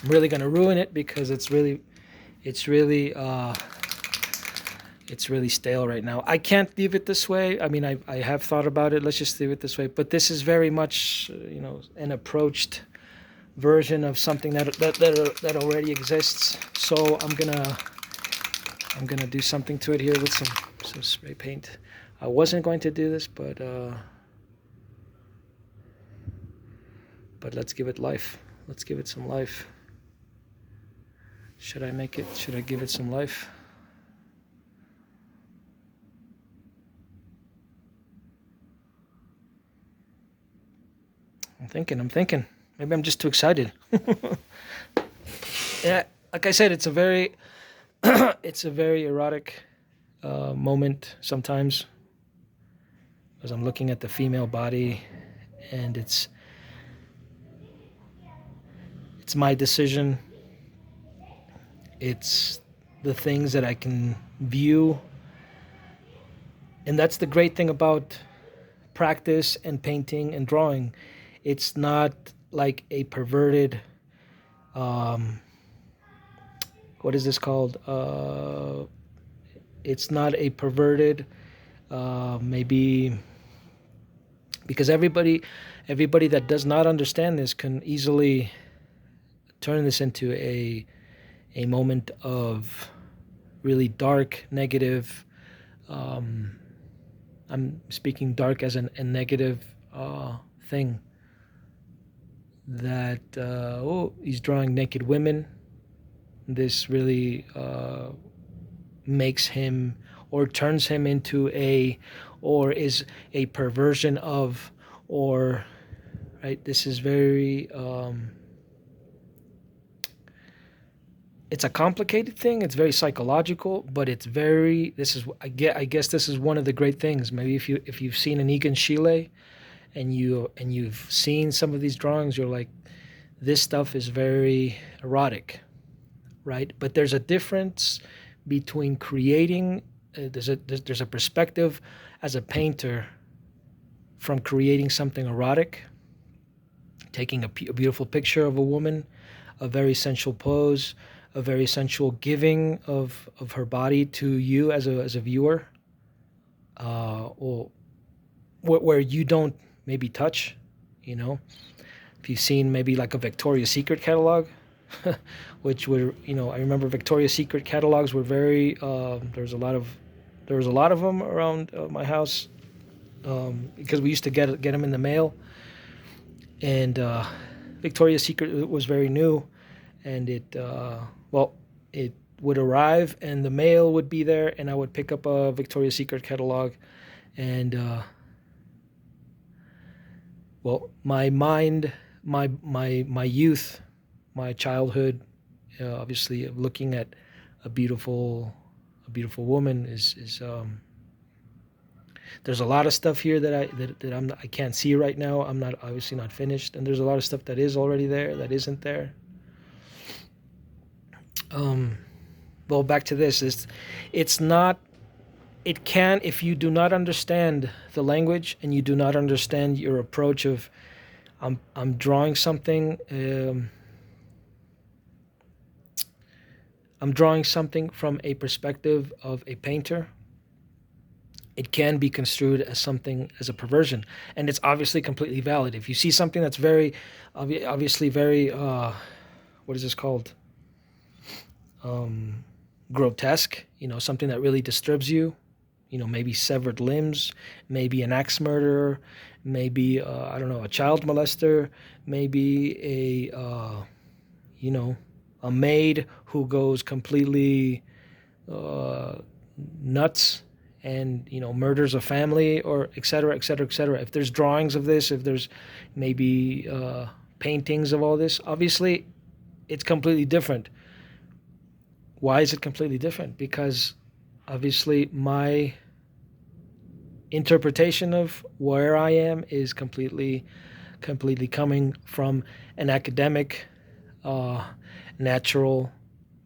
Speaker 1: I'm really gonna ruin it because it's really it's really stale right now. I can't leave it this way. I mean, I have thought about it. Let's just leave it this way. But this is very much, an approached version of something that already exists. So I'm gonna do something to it here with some spray paint. I wasn't going to do this, but let's give it life. Let's give it some life. Should I give it some life? I'm thinking. Maybe I'm just too excited. Yeah, like I said, it's a very, it's a very erotic moment sometimes, as I'm looking at the female body, and it's my decision. It's the things that I can view, and that's the great thing about practice and painting and drawing. It's not like a perverted, what is this called? It's not a perverted, maybe, because everybody that does not understand this can easily turn this into a moment of really dark, negative. I'm speaking dark as a negative thing. That he's drawing naked women. This really makes him, or turns him into or is a perversion of, or, right? This is very. It's a complicated thing. It's very psychological, but it's very. I guess this is one of the great things. Maybe if you've seen an Egon Schiele, and you've seen some of these drawings, you're like, this stuff is very erotic, right? But there's a difference between creating. There's a perspective as a painter from creating something erotic, taking a beautiful picture of a woman, a very sensual pose, a very sensual giving of her body to you as a viewer, or where you don't maybe touch, if you've seen maybe like a Victoria's Secret catalog, which were, I remember Victoria's Secret catalogs were very, there was a lot of them around my house, because we used to get them in the mail, and Victoria's Secret was very new, and it would arrive and the mail would be there, and I would pick up a Victoria's Secret catalog, and my mind, my youth, my childhood, obviously looking at a beautiful woman is there's a lot of stuff here that I can't see right now. I'm not obviously not finished, and there's a lot of stuff that is already there that isn't there. Back to this. It's not. It can, if you do not understand the language and you do not understand your approach of, I'm drawing something. I'm drawing something from a perspective of a painter. It can be construed as something, as a perversion, and it's obviously completely valid. If you see something that's very, obviously very, what is this called? Grotesque. Something that really disturbs you. Maybe severed limbs, maybe an axe murderer, maybe I don't know, a child molester, maybe a maid who goes completely nuts and murders a family, or et cetera, et cetera, et cetera. If there's drawings of this, if there's maybe paintings of all this, obviously it's completely different. Why is it completely different? Because obviously my interpretation of where I am is completely coming from an academic, natural,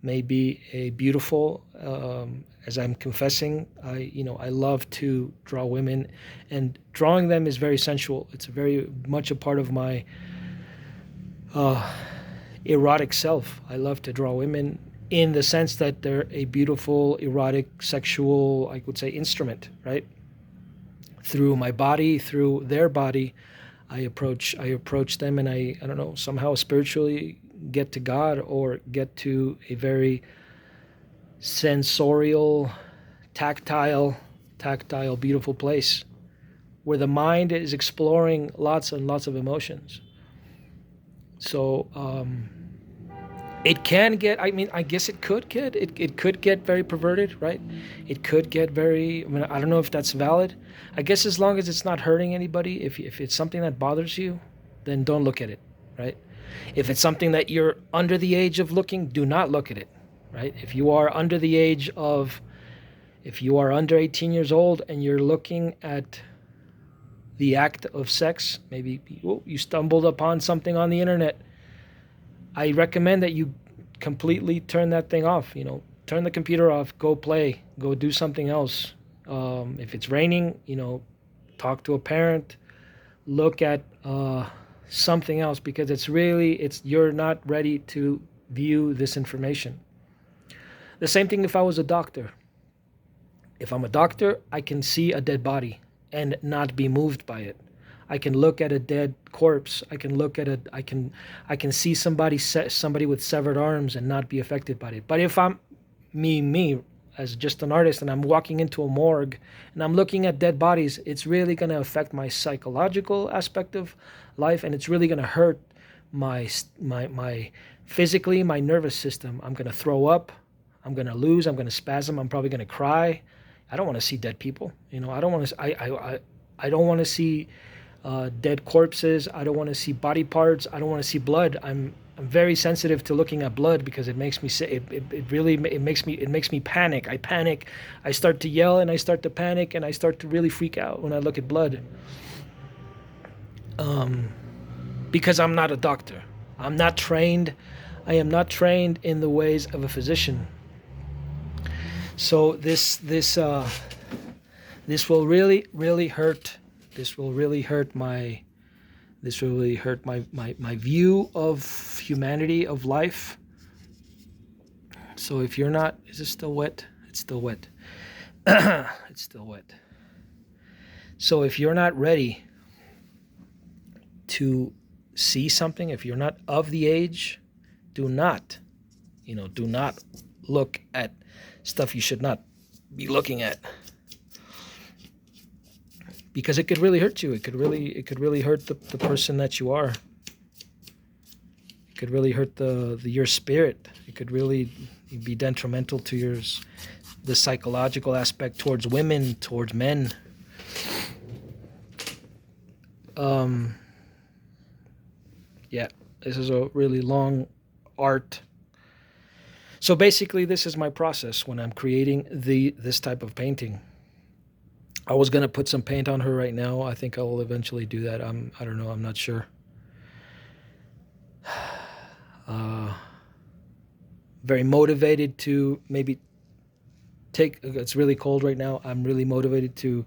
Speaker 1: maybe a beautiful, as I'm confessing, I love to draw women, and drawing them is very sensual. It's very much a part of my erotic self. I love to draw women in the sense that they're a beautiful, erotic, sexual, I would say, instrument, right? Through my body, through their body, I approach them, and I don't know, somehow spiritually get to God, or get to a very sensorial, tactile, beautiful place where the mind is exploring lots and lots of emotions. So it can get, I mean, I guess it could get very perverted, right? It could get very, I mean, I don't know if that's valid. I guess as long as it's not hurting anybody, if it's something that bothers you, then don't look at it, right? If it's something that you're under the age of looking, do not look at it, right? If you are under the age of, if you are under 18 years old and you're looking at the act of sex, maybe you stumbled upon something on the internet, I recommend that you completely turn that thing off. Turn the computer off, go play, go do something else. If it's raining, talk to a parent, look at something else, because you're not ready to view this information. The same thing if I was a doctor. If I'm a doctor, I can see a dead body and not be moved by it. I can look at a dead corpse. I can see somebody with severed arms and not be affected by it. But if I'm me as just an artist, and I'm walking into a morgue and I'm looking at dead bodies, it's really going to affect my psychological aspect of life, and it's really going to hurt my physically, my nervous system. I'm going to throw up. I'm going to lose. I'm going to spasm. I'm probably going to cry. I don't want to see dead people. I don't want to. I don't want to see dead corpses. I don't want to see body parts. I don't want to see blood. I'm very sensitive to looking at blood, because it makes me say it makes me panic. I panic. I start to yell, and I start to panic, and I start to really freak out when I look at blood. Because I'm not a doctor. I'm not trained. I am not trained in the ways of a physician. So this will really hurt. This will really hurt my view of humanity, of life. So if you're not, is it still wet? It's still wet. It's still wet. So if you're not ready to see something, if you're not of the age, do not look at stuff you should not be looking at, because it could really hurt you. It could really hurt the person that you are. It could really hurt your spirit. It could really be detrimental to the psychological aspect towards women, towards men. Yeah, this is a really long art. So basically, this is my process when I'm creating this type of painting. I was gonna put some paint on her right now. I think I will eventually do that. I don't know. I'm not sure. Very motivated to maybe it's really cold right now. I'm really motivated to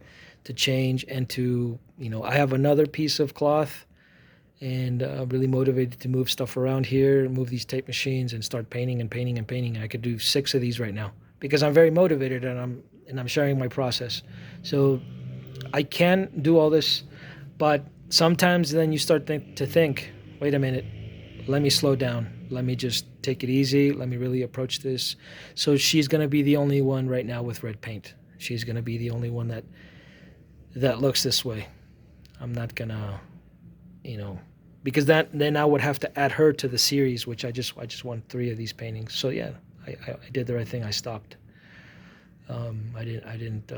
Speaker 1: change, and to, I have another piece of cloth, and I'm really motivated to move stuff around here, move these tape machines, and start painting and painting and painting. I could do 6 of these right now because I'm very motivated, and I'm sharing my process. So I can do all this, but sometimes then you start to think, wait a minute, let me slow down. Let me just take it easy. Let me really approach this. So she's going to be the only one right now with red paint. She's going to be the only one that looks this way. I'm not going to, because then I would have to add her to the series, which I just want 3 of these paintings. So yeah, I did the right thing. I stopped. I didn't.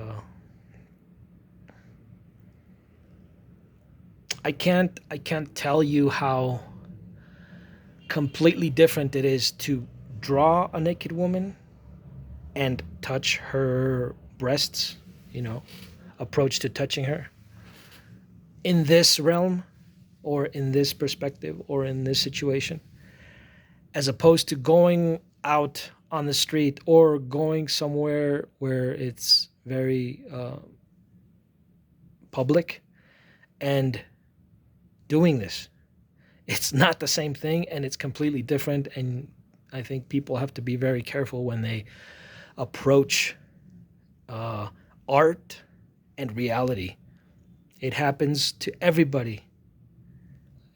Speaker 1: I can't tell you how completely different it is to draw a naked woman and touch her breasts, approach to touching her in this realm, or in this perspective, or in this situation, as opposed to going out on the street or going somewhere where it's very public and doing this. It's not the same thing, and it's completely different. And I think people have to be very careful when they approach uh, art and reality. It happens to everybody,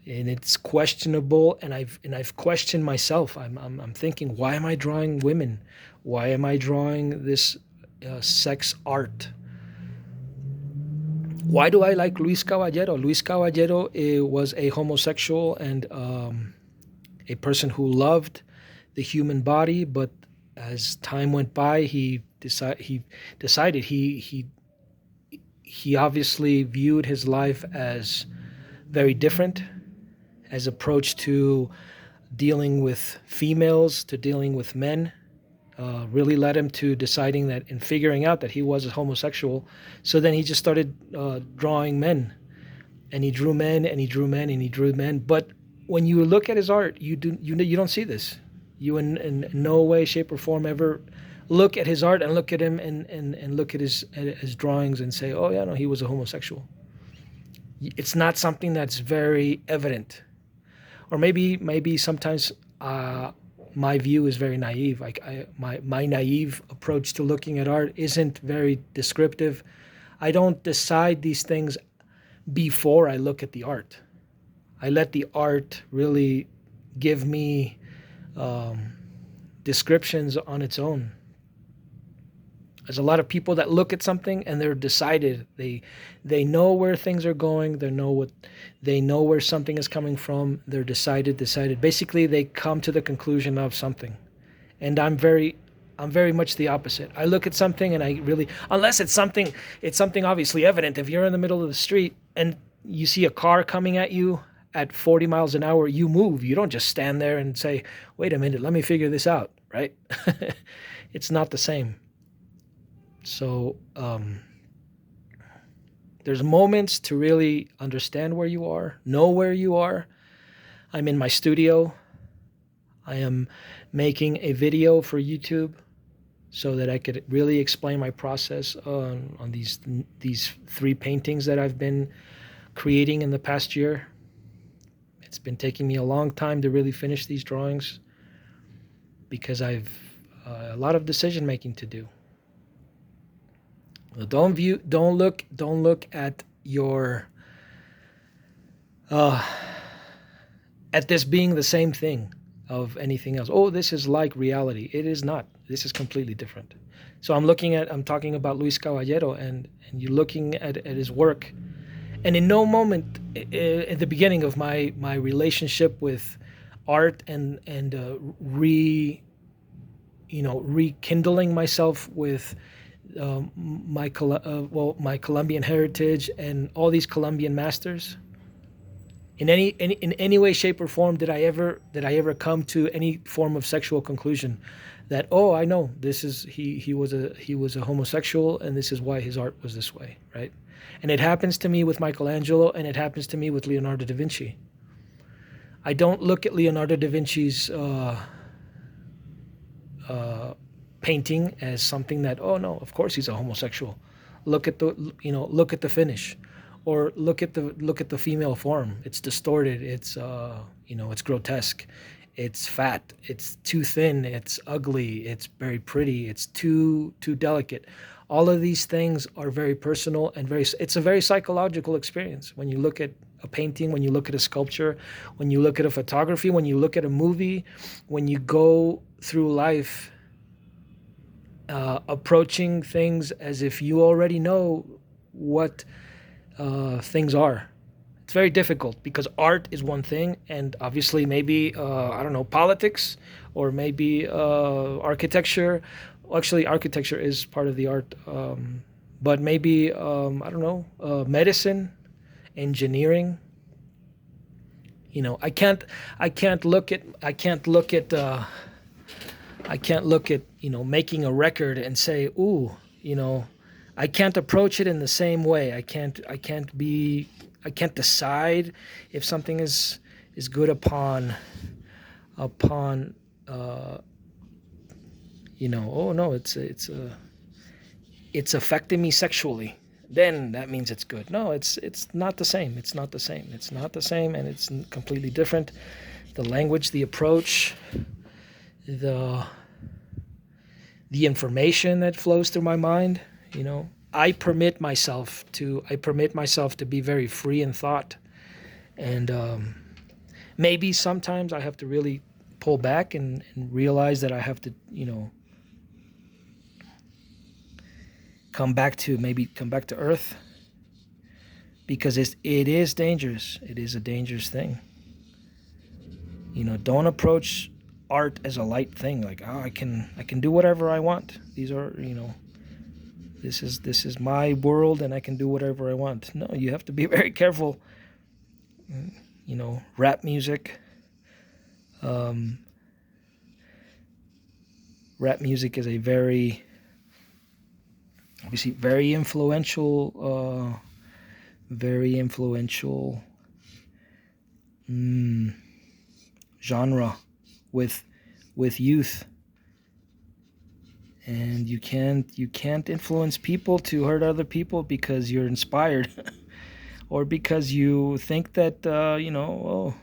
Speaker 1: and it's questionable. And I've questioned myself. I'm thinking, why am I drawing women? Why am I drawing this sex art? Why do I like Luis Caballero? Luis Caballero was a homosexual and a person who loved the human body, but as time went by, he decided he obviously viewed his life as very different, as approach to dealing with females, to dealing with men. Really led him to deciding that and figuring out that he was a homosexual. So then he just started drawing men, and he drew men, and he drew men, and he drew men. But when you look at his art, you don't see this. You in no way, shape, or form ever look at his art and look at him and look at his drawings and say, oh yeah, no, he was a homosexual. It's not something that's very evident. Or maybe sometimes my view is very naive. Like my naive approach to looking at art isn't very descriptive. I don't decide these things before I look at the art. I let the art really give me descriptions on its own. There's a lot of people that look at something and they're decided. They know where things are going. They know where something is coming from. They're decided. Basically, they come to the conclusion of something. And I'm very much the opposite. I look at something and I really, unless it's something obviously evident. If you're in the middle of the street and you see a car coming at you at 40 miles an hour, you move. You don't just stand there and say, wait a minute, let me figure this out, right? It's not the same. So there's moments to really understand where you are, know where you are. I'm in my studio. I am making a video for YouTube so that I could really explain my process on these 3 paintings that I've been creating in the past year. It's been taking me a long time to really finish these drawings because I've a lot of decision making to do. Don't look at your at this being the same thing of anything else. Oh, this is like reality. It is not. This is completely different. So I'm talking about Luis Caballero, and you're looking at his work, and in no moment at the beginning of my relationship with art and rekindling myself with my Colombian heritage and all these Colombian masters. In any way, shape, or form did I ever come to any form of sexual conclusion that, oh, I know this is he was a homosexual and this is why his art was this way, right? And it happens to me with Michelangelo, and it happens to me with Leonardo da Vinci. I don't look at Leonardo da Vinci's painting as something that, oh no, of course he's a homosexual. Look at the finish, or look at the female form. It's distorted. It's it's grotesque. It's fat. It's too thin. It's ugly. It's very pretty. It's too delicate. All of these things are very personal and it's a very psychological experience. When you look at a painting, when you look at a sculpture, when you look at a photography, when you look at a movie, when you go through life approaching things as if you already know what things are. It's very difficult because art is one thing, and obviously maybe I don't know, politics, or maybe architecture. Well, actually, architecture is part of the art, but maybe I don't know, medicine, engineering. I can't look at making a record and say, ooh, I can't approach it in the same way. I can't decide if something is good upon oh no, it's affecting me sexually. then that means it's good. No, it's not the same. It's not the same. It's not the same, and it's completely different. The language, the approach, the information that flows through my mind, you know, I permit myself to be very free in thought, and maybe sometimes I have to really pull back and realize that I have to, you know, come back to earth, because it is dangerous. It is a dangerous thing. You know, don't approach art as a light thing, like, oh, I can do whatever I want. These are, you know, this is my world and I can do whatever I want. No, you have to be very careful. You know, rap music is a very, obviously, very influential genre with youth, and you can't influence people to hurt other people because you're inspired or because you think that you know, oh,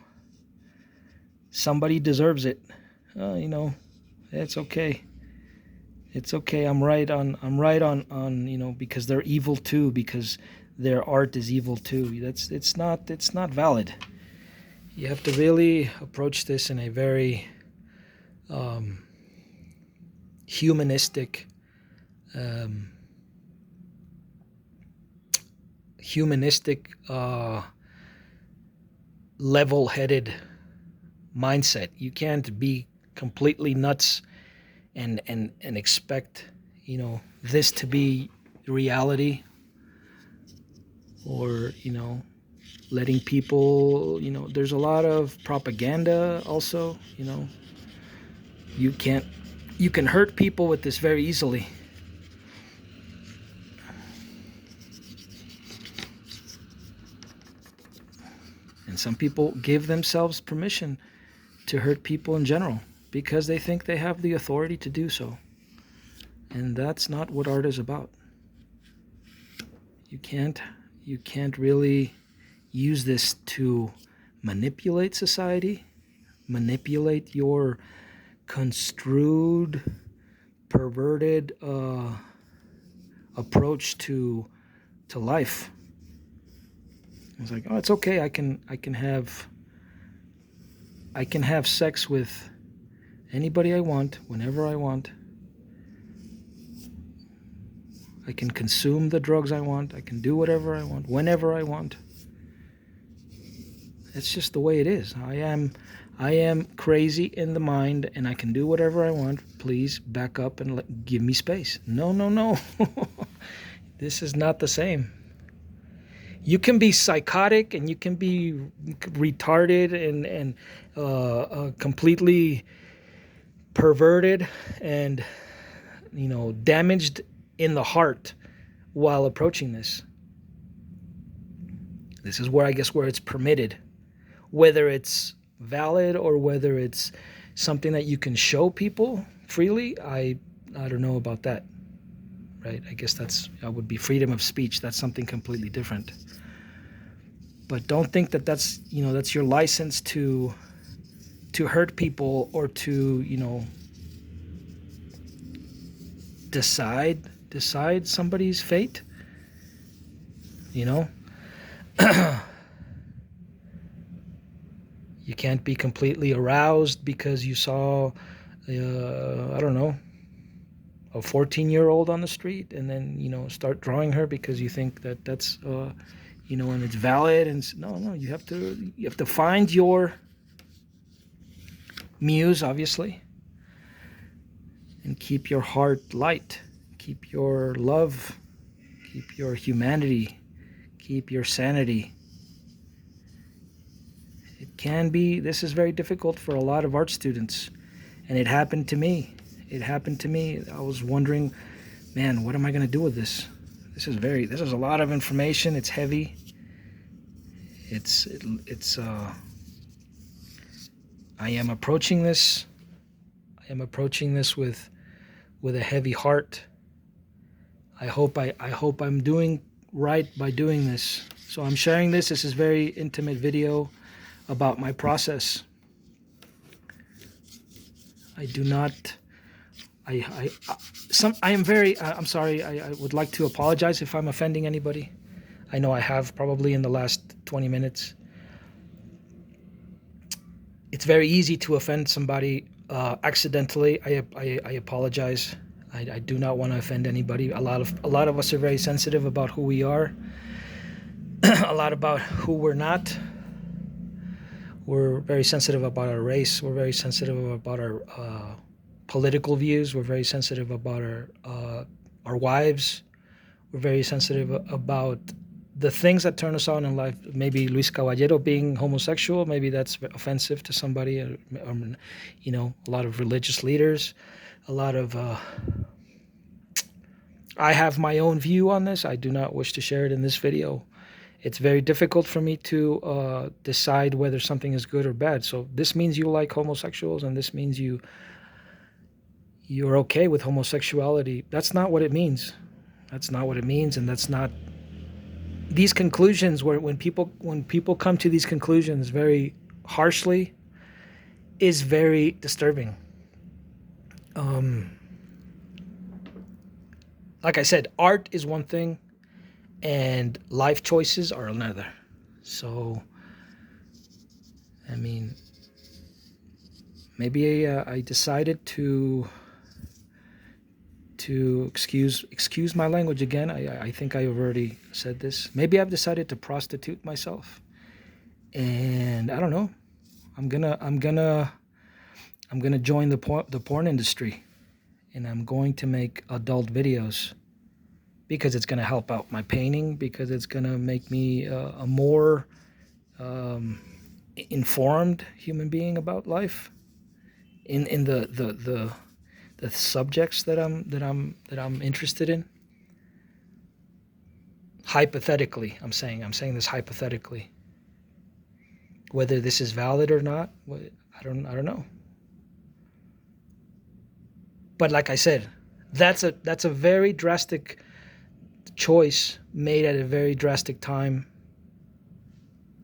Speaker 1: somebody deserves it. You know, it's okay. It's okay. I'm right on you know, because they're evil too, because their art is evil too. It's not valid. You have to really approach this in a very humanistic level-headed mindset. You can't be completely nuts and expect, you know, this to be reality, or, you know, letting people, you know, there's a lot of propaganda also, you know. You can hurt people with this very easily. And some people give themselves permission to hurt people in general because they think they have the authority to do so. And that's not what art is about. You can't really use this to manipulate society, manipulate your construed, perverted approach to life. It's like, oh, it's okay. I can have sex with anybody I want, whenever I want. I can consume the drugs I want. I can do whatever I want, whenever I want. It's just the way it is. I am crazy in the mind, and I can do whatever I want. Please back up and give me space. No. This is not the same. You can be psychotic and you can be retarded and completely perverted and, you know, damaged in the heart while approaching this. This is where, I guess, where it's permitted. Whether it's valid or whether it's something that you can show people freely, I don't know about that. Right? I guess that would be freedom of speech. That's something completely different. But don't think that that's, you know, that's your license to hurt people or to, you know, decide somebody's fate. You know? You can't be completely aroused because you saw, I don't know, a 14-year-old on the street, and then, you know, start drawing her because you think that that's, you know, and it's valid. And no, you have to find your muse, obviously, and keep your heart light, keep your love, keep your humanity, keep your sanity. This is very difficult for a lot of art students, and it happened to me. I was wondering, man, what am I going to do with this? This is a lot of information. It's heavy. I am approaching this with a heavy heart. I hope I'm doing right by doing this. So I'm sharing this. This is very intimate video about my process. I do not, I am very, I'm sorry, I would like to apologize if I'm offending anybody. I know I have probably in the last 20 minutes. It's very easy to offend somebody accidentally. I apologize. I do not want to offend anybody. A lot of us are very sensitive about who we are, a lot about who we're not. We're very sensitive about our race. We're very sensitive about our political views. We're very sensitive about our wives. We're very sensitive about the things that turn us on in life. Maybe Luis Caballero being homosexual, maybe that's offensive to somebody. You know, a lot of religious leaders, a lot of... I have my own view on this. I do not wish to share it in this video. It's very difficult for me to decide whether something is good or bad. So this means you like homosexuals, and this means you're okay with homosexuality. That's not what it means. That's not what it means, and that's not... These conclusions, when people come to these conclusions very harshly, is very disturbing. Like I said, art is one thing, and life choices are another. So, I mean, maybe I decided to excuse my language again. I think I already said this. Maybe I've decided to prostitute myself, and I don't know. I'm gonna join the porn industry, and I'm going to make adult videos because it's gonna help out my painting, because it's gonna make me a more informed human being about life in the subjects that I'm interested in. Hypothetically, I'm saying this hypothetically. Whether this is valid or not, I don't know. But like I said, that's a very drastic choice made at a very drastic time,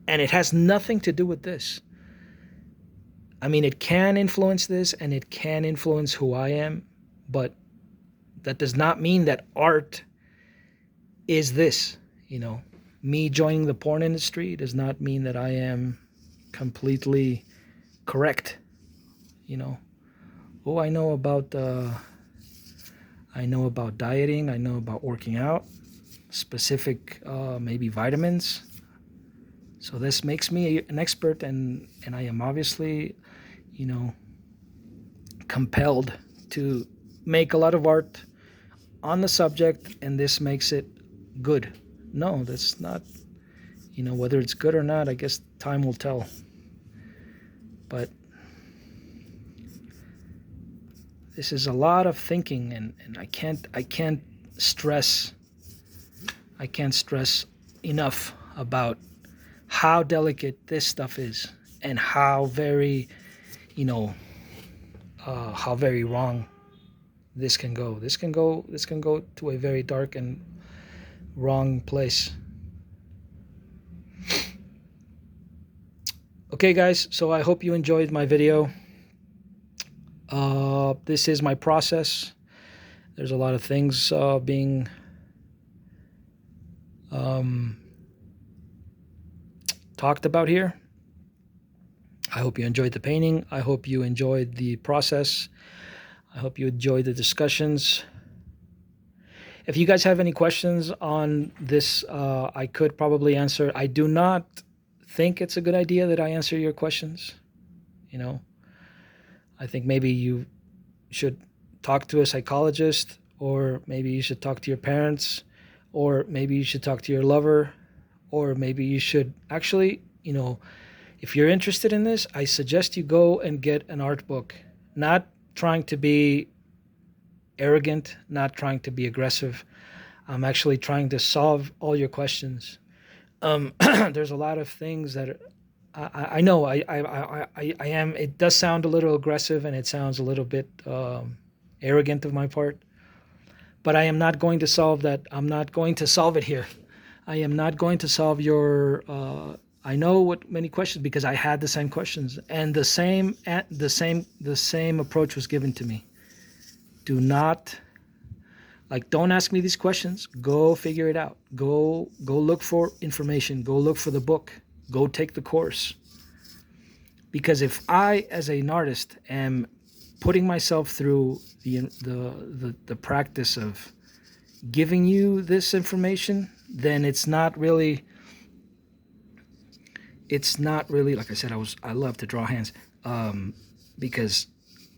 Speaker 1: and it has nothing to do with this. I mean, it can influence this, and it can influence who I am, but that does not mean that art is this. You know, me joining the porn industry does not mean that I am completely correct. You know, I know about dieting. I know about working out, specific maybe vitamins. So this makes me an expert, and I am obviously, you know, compelled to make a lot of art on the subject, and this makes it good. No, that's not, you know, whether it's good or not, I guess time will tell. But this is a lot of thinking, and I can't stress enough about how delicate this stuff is, and how very, you know, how very wrong this can go. This can go to a very dark and wrong place. Okay, guys, so I hope you enjoyed my video. This is my process. There's a lot of things being talked about here. I hope you enjoyed the painting. I hope you enjoyed the process. I hope you enjoyed the discussions. If you guys have any questions on this, I could probably answer. I do not think it's a good idea that I answer your questions. You know, I think maybe you should talk to a psychologist, or maybe you should talk to your parents, or maybe you should talk to your lover, or maybe you should actually, you know, if you're interested in this, I suggest you go and get an art book. Not trying to be arrogant, not trying to be aggressive. I'm actually trying to solve all your questions. There's a lot of things that I know I am. It does sound a little aggressive, and it sounds a little bit arrogant of my part. But I am not going to solve that. I'm not going to solve it here. I am not going to solve your. I know what many questions because I had the same questions, and the same approach was given to me. Do not don't ask me these questions. Go figure it out. Go look for information. Go look for the book. Go take the course. Because if I, as an artist, am putting myself through the practice of giving you this information, then it's not really like I said. I love to draw hands because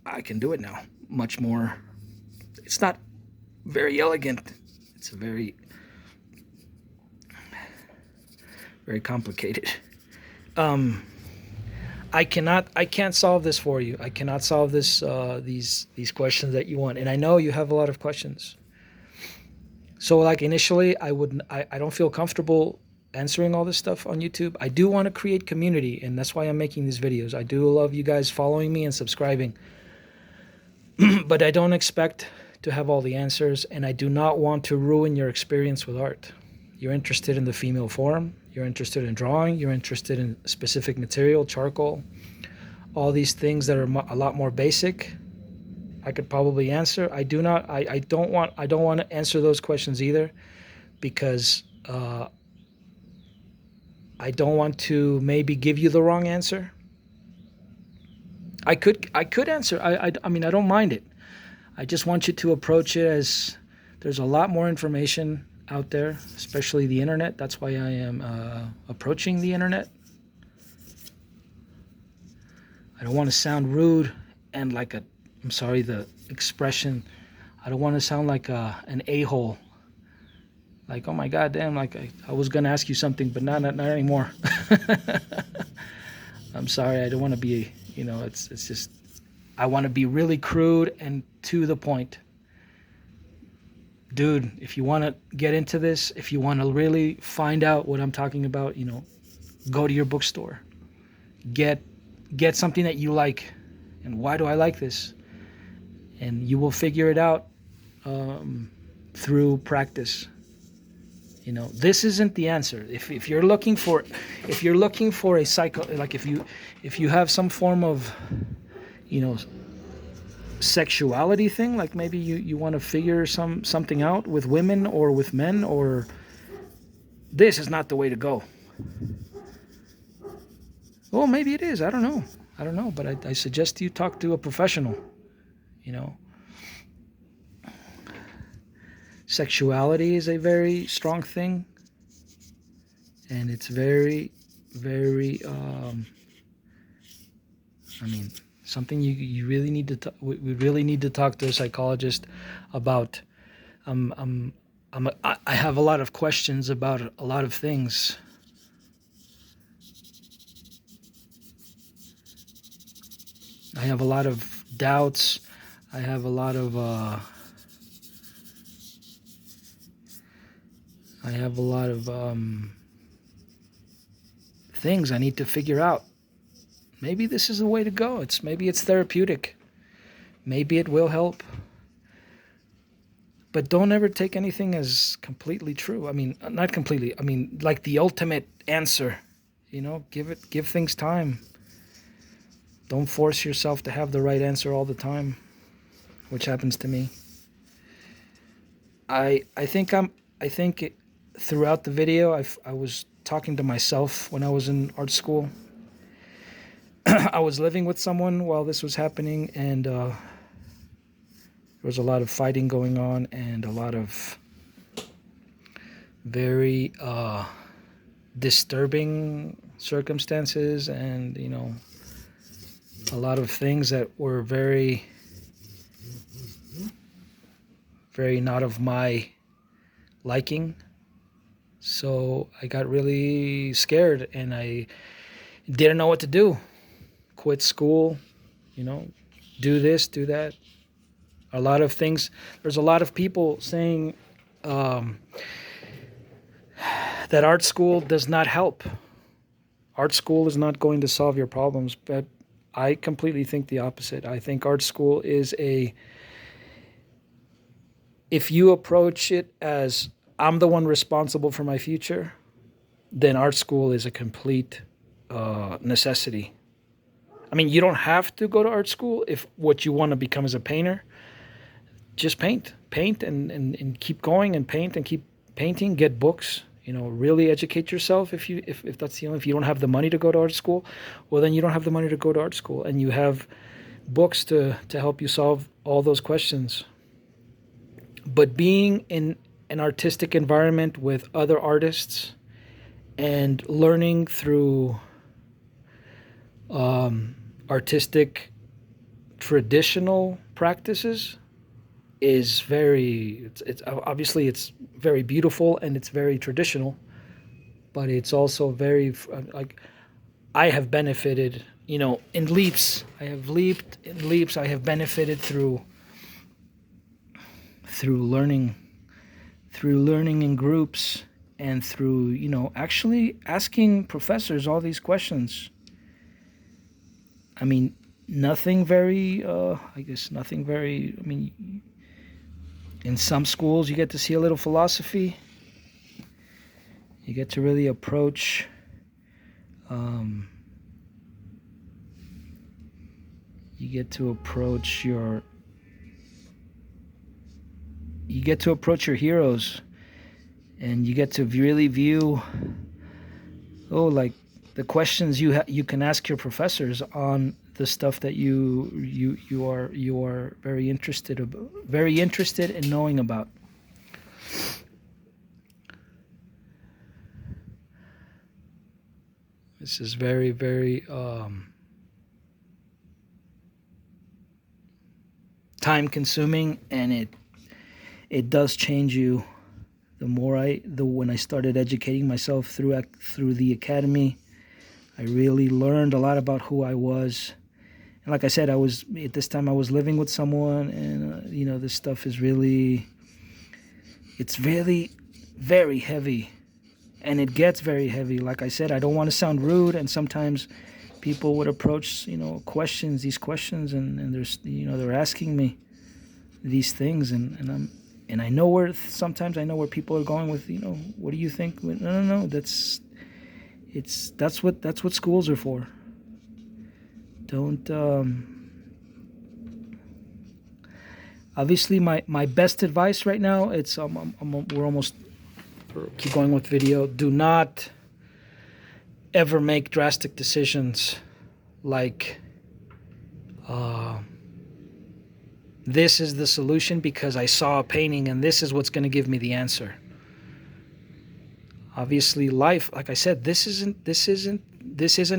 Speaker 1: I can do it now much more. It's not very elegant. It's a very complicated. I can't solve this for you. I cannot solve this these questions that you want. And I know you have a lot of questions. So like initially I don't feel comfortable answering all this stuff on YouTube. I do want to create community, and that's why I'm making these videos. I do love you guys following me and subscribing. But I don't expect to have all the answers, and I do not want to ruin your experience with art. You're interested in the female form, you're interested in drawing, you're interested in specific material, charcoal, all these things that are a lot more basic. I could probably answer. I don't want to answer those questions either, because I don't want to maybe give you the wrong answer. I could answer. I mean, I don't mind it. I just want you to approach it as there's a lot more information out there, especially the internet. That's why I am approaching the internet. I don't want to sound rude and I'm sorry, the expression. I don't want to sound like an a-hole. Like, oh my God, damn, like I was going to ask you something, but not anymore. I'm sorry, I don't want to be, it's just, I want to be really crude and to the point. Dude, if you want to get into this, if you want to really find out what I'm talking about, go to your bookstore. Get something that you like. And why do I like this? And you will figure it out through practice. This isn't the answer. If you're looking for a if you have some form of sexuality thing, like maybe you want to figure something out with women or with men, or this is not the way to go. Well, maybe it is. I don't know, but I suggest you talk to a professional. Sexuality is a very strong thing, and it's very, very something you really need to we really need to talk to a psychologist about. I have a lot of questions about a lot of things. I have a lot of doubts. I have a lot of things I need to figure out. Maybe this is the way to go. Maybe it's therapeutic. Maybe it will help. But don't ever take anything as completely true. I mean, not completely. I mean, like the ultimate answer. Give things time. Don't force yourself to have the right answer all the time, which happens to me. I think throughout the video, I was talking to myself when I was in art school. I was living with someone while this was happening, and there was a lot of fighting going on, and a lot of very disturbing circumstances, and a lot of things that were very, very not of my liking. So I got really scared, and I didn't know what to do. Quit school, do this, do that. A lot of things. There's a lot of people saying that art school does not help. Art school is not going to solve your problems, but I completely think the opposite. I think art school is if you approach it as
Speaker 2: I'm the one responsible for my future, then art school is a complete necessity. I mean, you don't have to go to art school if what you want to become is a painter. Just paint and keep going and paint and keep painting. Get books. Really educate yourself. If that's the only, if you don't have the money to go to art school, well, then you don't have the money to go to art school, and you have books to help you solve all those questions. But being in an artistic environment with other artists and learning through artistic traditional practices is it's obviously it's very beautiful and it's very traditional, but it's also very like I have benefited, in leaps. I have leaped in leaps. I have benefited through learning in groups, and through actually asking professors all these questions. I mean, nothing very I guess nothing very, I mean, in some schools you get to see a little philosophy. You get to really approach you get to approach your heroes, and you get to really view like the questions you can ask your professors on the stuff that you are very interested in knowing about. This is very, very time consuming, and it does change you. When I started educating myself through the academy, I really learned a lot about who I was. And like I said, at this time I was living with someone, and this stuff is really, it's really very heavy, and it gets very heavy. Like I said, I don't want to sound rude, and sometimes people would approach these questions, and there's they're asking me these things, and I know sometimes I know where people are going with, what do you think? No, that's what schools are for. Don't obviously my best advice right now, it's keep going with video. Do not ever make drastic decisions like this is the solution because I saw a painting and this is what's going to give me the answer. Obviously, life, like I said, this isn't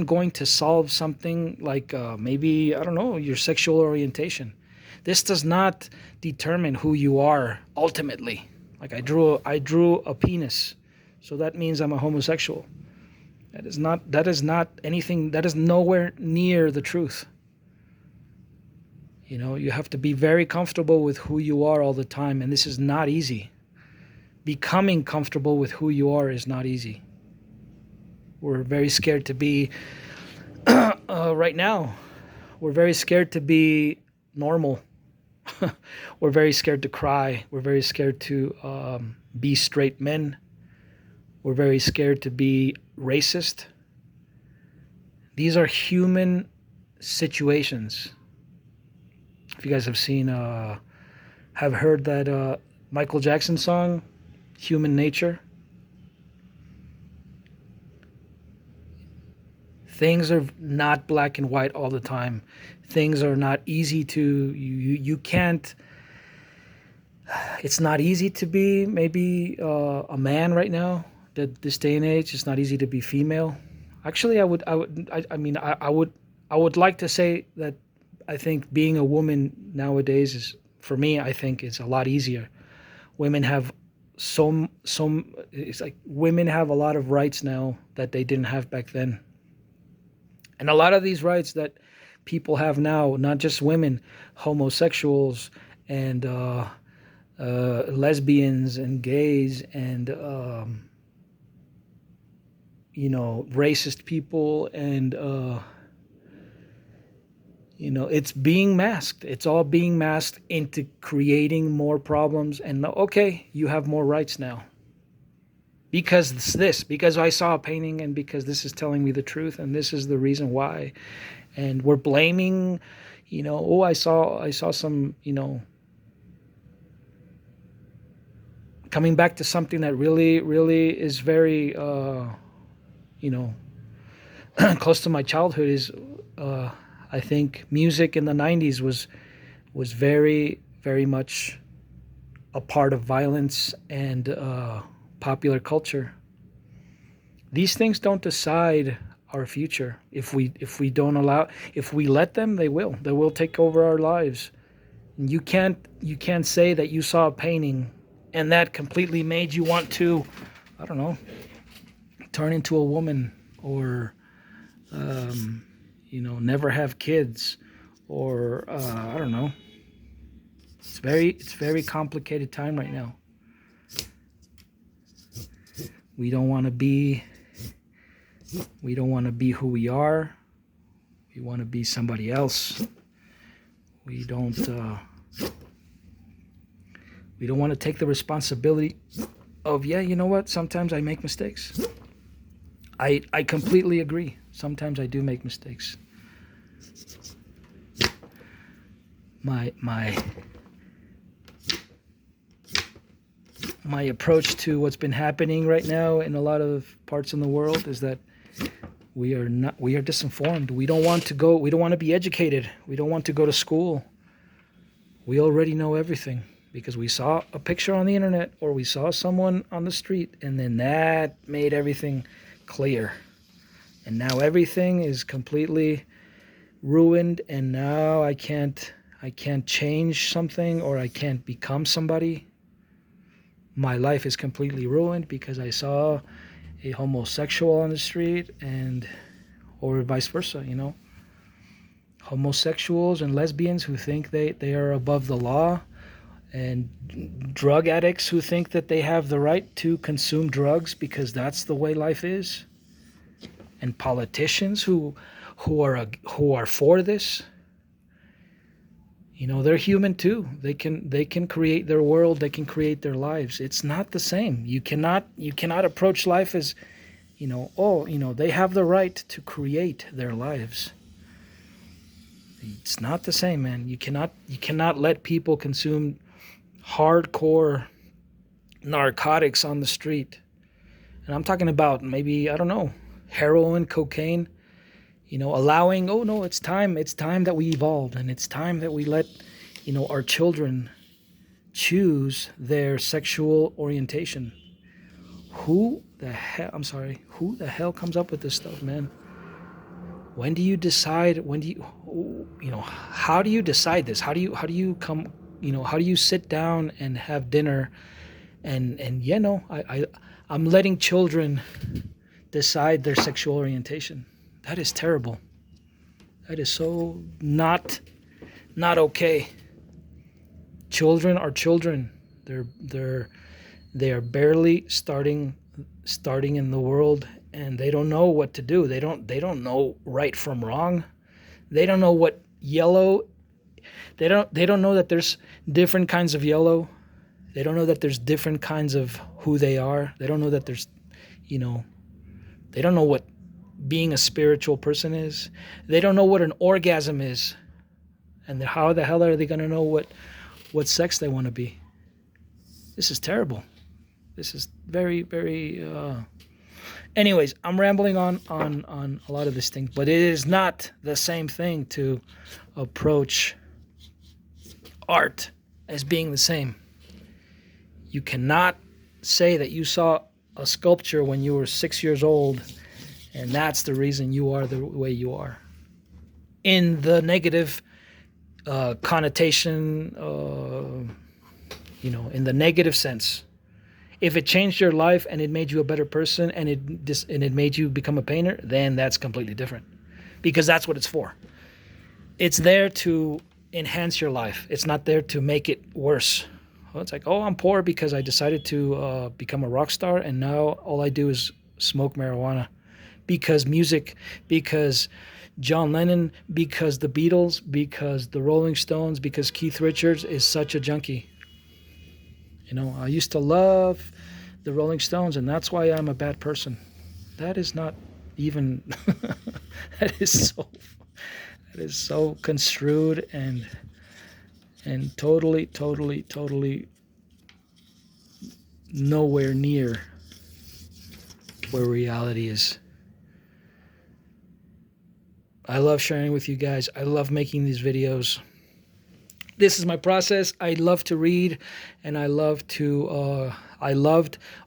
Speaker 2: going to solve something like maybe, I don't know, your sexual orientation. This does not determine who you are ultimately. Like I drew a penis, so that means I'm a homosexual. That is not anything. That is nowhere near the truth. You have to be very comfortable with who you are all the time, and this is not easy. Becoming comfortable with who you are is not easy. We're very scared to be, right now, we're very scared to be normal. We're very scared to cry. We're very scared to be straight men. We're very scared to be racist. These are human situations. If you guys have heard that Michael Jackson song, Human Nature. Things are not black and white all the time. Things are not easy to, you can't, it's not easy to be maybe a man right now. This day and age, it's not easy to be female. Actually, I would like to say that I think being a woman nowadays is, for me, I think it's a lot easier. Women have it's like women have a lot of rights now that they didn't have back then. And a lot of these rights that people have now, not just women, homosexuals and lesbians and gays and racist people and it's being masked. It's all being masked into creating more problems. And okay, you have more rights now. because I saw a painting, and because this is telling me the truth, and this is the reason why. And we're blaming, oh, I saw some, coming back to something that really, really is very, you know, close to my childhood is, I think music in the 90s was very, very much a part of violence and popular culture. These things don't decide our future. If we don't allow, if we let them, they will take over our lives. And you can't say that you saw a painting and that completely made you want to, I don't know, turn into a woman, or never have kids, or I don't know. It's very complicated time right now. We don't want to be who we are. We want to be somebody else. We don't want to take the responsibility of, yeah, you know what? Sometimes I make mistakes. I completely agree. Sometimes I do make mistakes. My approach to what's been happening right now in a lot of parts in the world is that we are disinformed. We don't want to be educated. We don't want to go to school. We already know everything because we saw a picture on the internet, or we saw someone on the street, and then that made everything clear. And now everything is completely ruined, and now I can't change something, or I can't become somebody. My life is completely ruined because I saw a homosexual on the street, or vice versa, homosexuals and lesbians who think they are above the law, and drug addicts who think that they have the right to consume drugs because that's the way life is, and politicians who are for this. They're human too. They can create their world. They can create their lives. It's not the same. You cannot approach life as, they have the right to create their lives. It's not the same, man. You cannot let people consume hardcore narcotics on the street. And I'm talking about maybe, I don't know, heroin, cocaine. Allowing, oh no, it's time that we evolve, and it's time that we let, our children choose their sexual orientation. Who the hell comes up with this stuff, man? When do you decide? How do you decide this? How do you come, how do you sit down and have dinner and I'm letting children decide their sexual orientation. That is terrible. That is so not okay. Children are children. They are barely starting in the world, and they don't know what to do. They don't know right from wrong. They don't know what yellow. They don't know that there's different kinds of yellow. They don't know that there's different kinds of who they are. They don't know that there's, they don't know what being a spiritual person is. They don't know what an orgasm is. And how the hell are they going to know what sex they want to be? This is terrible. This is very, very... Anyways, I'm rambling on a lot of this thing, but it is not the same thing to approach art as being the same. You cannot say that you saw a sculpture when you were 6 years old, and that's the reason you are the way you are. In the negative connotation, in the negative sense. If it changed your life and it made you a better person and it made you become a painter, then that's completely different. Because that's what it's for. It's there to enhance your life. It's not there to make it worse. Well, it's like, oh, I'm poor because I decided to become a rock star, and now all I do is smoke marijuana. Because music, because John Lennon, because the Beatles, because the Rolling Stones, because Keith Richards is such a junkie. I used to love the Rolling Stones, and that's why I'm a bad person. That is not even that is so construed and totally nowhere near where reality is. I love sharing with you guys. I love making these videos. This is my process. I love to read, and I loved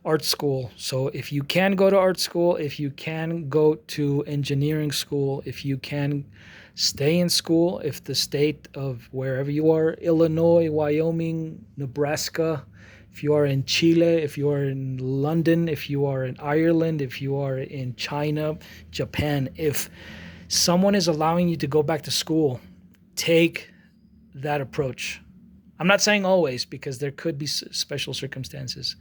Speaker 2: art school. So if you can go to art school, if you can go to engineering school, if you can stay in school, if the state of wherever you are, Illinois, Wyoming, Nebraska, if you are in Chile, if you are in London, if you are in Ireland, if you are in China, Japan, if someone is allowing you to go back to school, take that approach. I'm not saying always, because there could be special circumstances,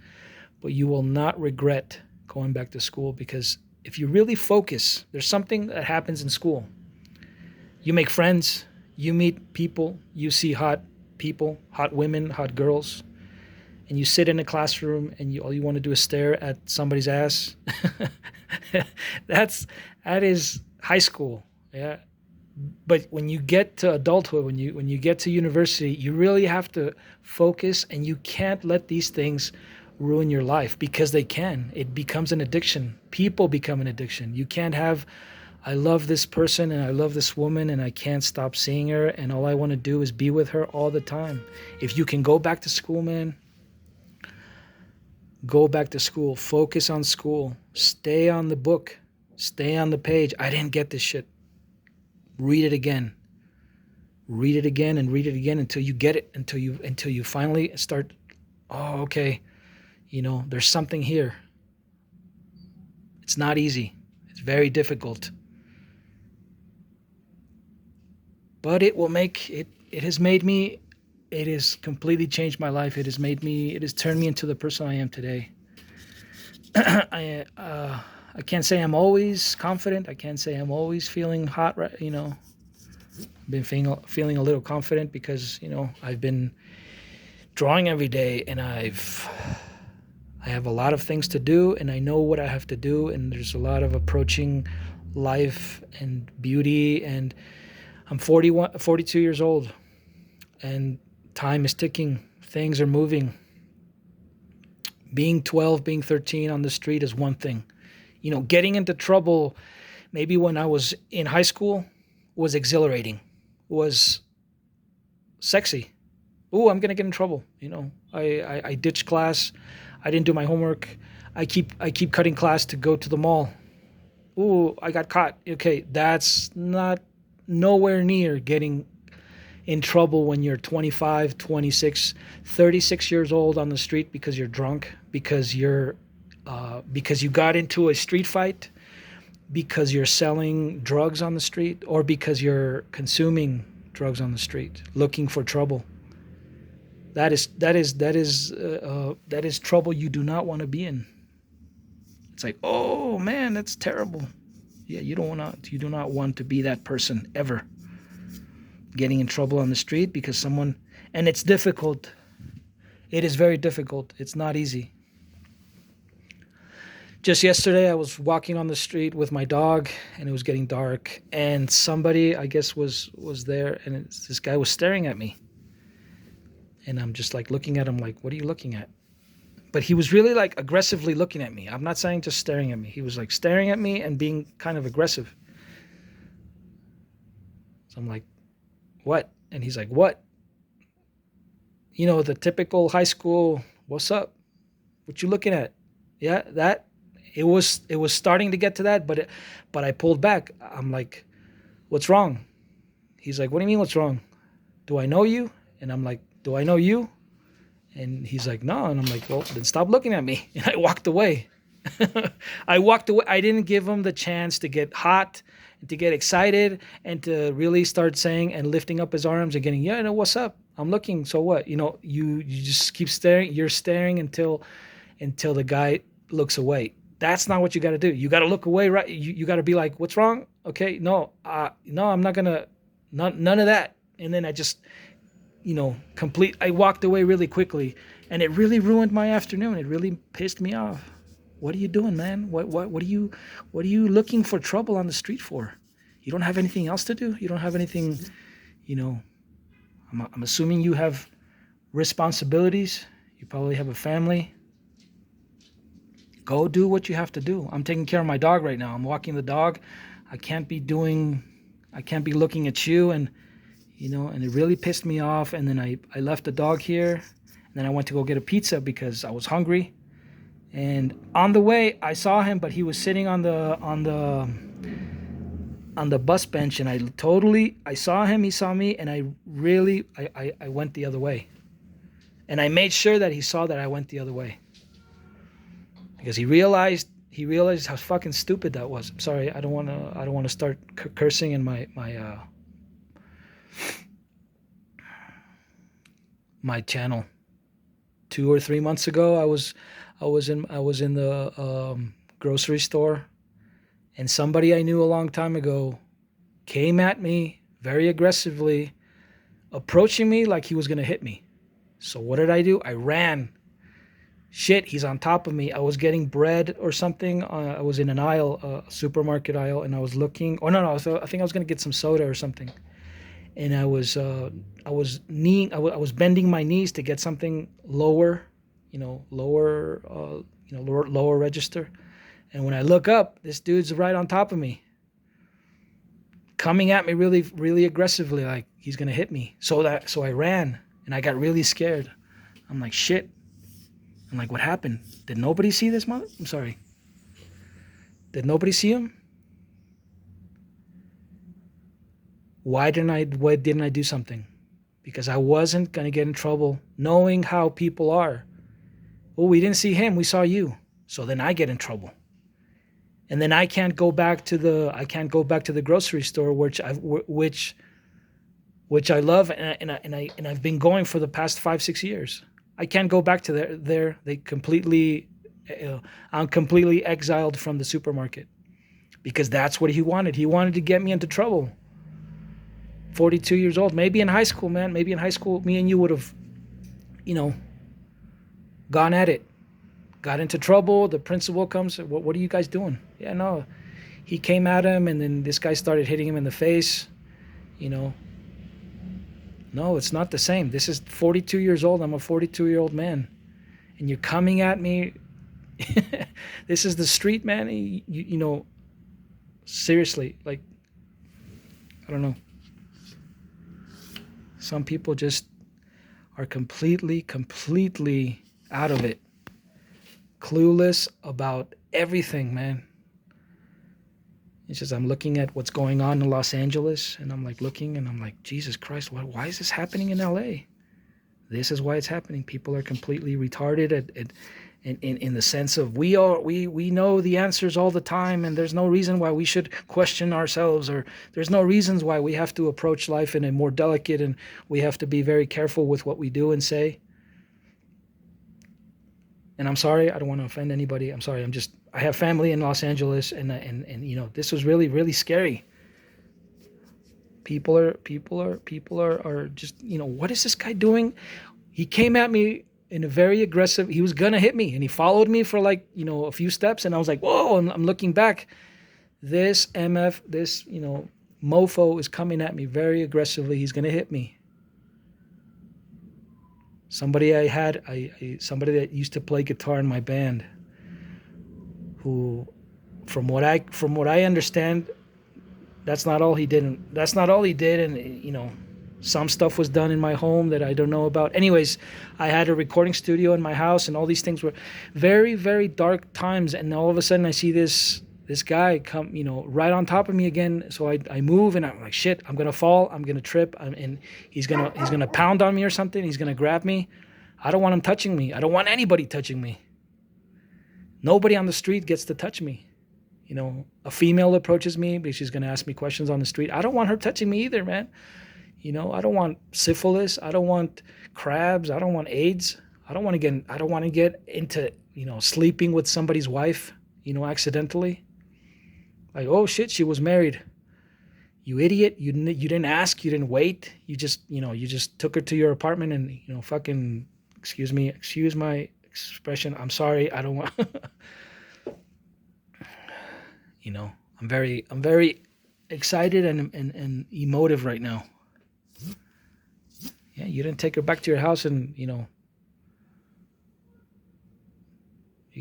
Speaker 2: but you will not regret going back to school, because if you really focus, there's something that happens in school. You make friends, you meet people, you see hot people, hot women, hot girls, and you sit in a classroom and all you want to do is stare at somebody's ass. That is high school. Yeah. But when you get to adulthood, when you get to university, you really have to focus, and you can't let these things ruin your life, because they can. It becomes an addiction. People become an addiction. You can't have, I love this person and I love this woman and I can't stop seeing her and all I want to do is be with her all the time. If you can go back to school, man, go back to school. Focus on school. Stay on the book. Stay on the page. I didn't get this shit. Read it again. Read it again and read it again until you get it, until you finally start, oh, okay, there's something here. It's not easy. It's very difficult. But it has completely changed my life. It has turned me into the person I am today. I can't say I'm always confident. I can't say I'm always feeling hot, right? I've been feeling a little confident because, I've been drawing every day, and I have a lot of things to do, and I know what I have to do, and there's a lot of approaching life and beauty, and I'm 42 years old, and time is ticking. Things are moving. Being 12, being 13 on the street is one thing. Getting into trouble, maybe when I was in high school, was exhilarating, was sexy. Ooh, I'm going to get in trouble. I ditched class. I didn't do my homework. I keep cutting class to go to the mall. Ooh, I got caught. Okay, that's nowhere near getting in trouble when you're 25, 26, 36 years old on the street because you're drunk, because you got into a street fight, because you're selling drugs on the street, or because you're consuming drugs on the street, looking for trouble. That is trouble you do not want to be in. It's like, oh man, that's terrible. Yeah, you do not want to be that person ever. Getting in trouble on the street because someone, and it's difficult. It is very difficult. It's not easy. Just yesterday, I was walking on the street with my dog, and it was getting dark, and somebody, I guess, was there, and this guy was staring at me. And I'm just like looking at him like, what are you looking at? But he was really like aggressively looking at me. I'm not saying just staring at me. He was like staring at me and being kind of aggressive. So I'm like, what? And he's like, what? The typical high school, what's up? What you looking at? Yeah, that. It was starting to get to that, but I pulled back. I'm like, what's wrong? He's like, what do you mean what's wrong? Do I know you? And I'm like, do I know you? And he's like, no. And I'm like, well, then stop looking at me. And I walked away. I walked away. I didn't give him the chance to get hot and to get excited and to really start saying and lifting up his arms and getting, yeah, what's up? I'm looking. So what? You just keep staring. You're staring until the guy looks away. That's not what you got to do. You got to look away, right? You got to be like, what's wrong? Okay, no, I'm not going to, none of that. And then I just, I walked away really quickly, and it really ruined my afternoon. It really pissed me off. What are you doing, man? What are you looking for trouble on the street for? You don't have anything else to do? You don't have anything, you know, I'm assuming you have responsibilities. You probably have a family. Go do what you have to do. I'm taking care of my dog right now. I'm walking the dog. I can't be looking at you, and and it really pissed me off. And then I left the dog here, and then I went to go get a pizza because I was hungry. And on the way, I saw him, but he was sitting on the bus bench, and I saw him, he saw me, and I went the other way. And I made sure that he saw that I went the other way. Because he realized how fucking stupid that was. I'm sorry, I don't want to start cursing in my channel. 2 or 3 months ago, I was in the grocery store, and somebody I knew a long time ago came at me very aggressively, approaching me like he was gonna hit me. So what did I do? I ran. Shit, he's on top of me. I was getting bread or something. I was in an aisle, a supermarket aisle, and I was looking. Oh no, I think I was gonna get some soda or something. And I was bending my knees to get something lower, lower register. And when I look up, this dude's right on top of me, coming at me really, really aggressively, like he's gonna hit me. So I ran, and I got really scared. I'm like, shit. I'm like, what happened? Did nobody see this mother? I'm sorry. Did nobody see him? Why didn't I do something? Because I wasn't gonna get in trouble, knowing how people are. Oh, we didn't see him, we saw you. So then I get in trouble. And then I can't go back to the grocery store, which I love, and I've been going for the past 5-6 years. I can't go back to there. I'm completely exiled from the supermarket because that's what he wanted. He wanted to get me into trouble. 42 years old, maybe in high school, man. Maybe in high school, me and you would have, gone at it, got into trouble. The principal comes, what are you guys doing? Yeah, no. He came at him, and then this guy started hitting him in the face, No, it's not the same. This is 42 years old. I'm a 42-year-old man. And you're coming at me. This is the street, man. Seriously, like, I don't know. Some people just are completely out of it. Clueless about everything, man. It's just I'm looking at what's going on in Los Angeles, and I'm like looking, and I'm like, Jesus Christ, why is this happening in LA? This is why it's happening. People are completely retarded in the sense of we know the answers all the time, and there's no reason why we should question ourselves, or there's no reasons why we have to approach life in a more delicate, and we have to be very careful with what we do and say. And I'm sorry, I don't want to offend anybody. I'm sorry. I have family in Los Angeles, and this was really, really scary. People are just, what is this guy doing? He came at me in a very aggressive, he was gonna hit me, and he followed me for a few steps, and I was like, whoa, and I'm looking back. This mofo is coming at me very aggressively. He's gonna hit me. Somebody somebody that used to play guitar in my band, who, from what I understand, that's not all he did. And some stuff was done in my home that I don't know about. Anyways, I had a recording studio in my house, and all these things were very, very dark times. And all of a sudden, I see this guy come, right on top of me again. So I move, and I'm like, shit, I'm gonna fall, I'm gonna trip, and he's gonna pound on me or something. He's gonna grab me. I don't want him touching me. I don't want anybody touching me. Nobody on the street gets to touch me. A female approaches me because she's gonna ask me questions on the street. I don't want her touching me either, man. I don't want syphilis. I don't want crabs. I don't want AIDS. I don't want to get into sleeping with somebody's wife, accidentally. Like, oh shit, she was married. You idiot. You didn't ask. You didn't wait. You just took her to your apartment and, fucking, excuse my expression. I'm sorry. I don't want, I'm very excited and emotive right now. Yeah, you didn't take her back to your house and, you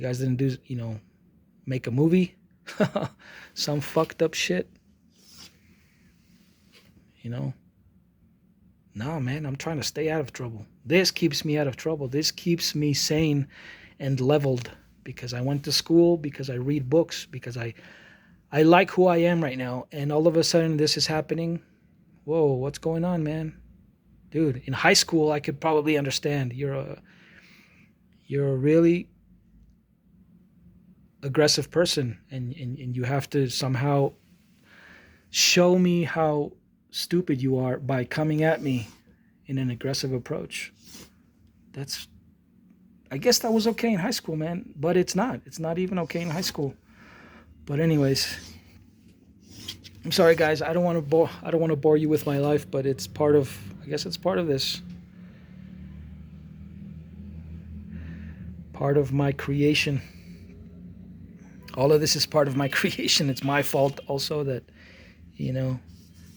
Speaker 2: guys didn't do, make a movie. Some fucked up shit. No, man, I'm trying to stay out of trouble. This keeps me out of trouble. This keeps me sane and leveled because I went to school, because I read books, because I like who I am right now. And all of a sudden this is happening. Whoa, what's going on, man? Dude, in high school, I could probably understand. You're a really aggressive person and you have to somehow show me how stupid you are by coming at me in an aggressive approach. I guess that was okay in high school, man, but it's not even okay in high school. But anyways, I'm sorry guys, I don't want to bore you with my life, but I guess it's part of this, part of my creation. All of this is part of my creation. It's my fault also that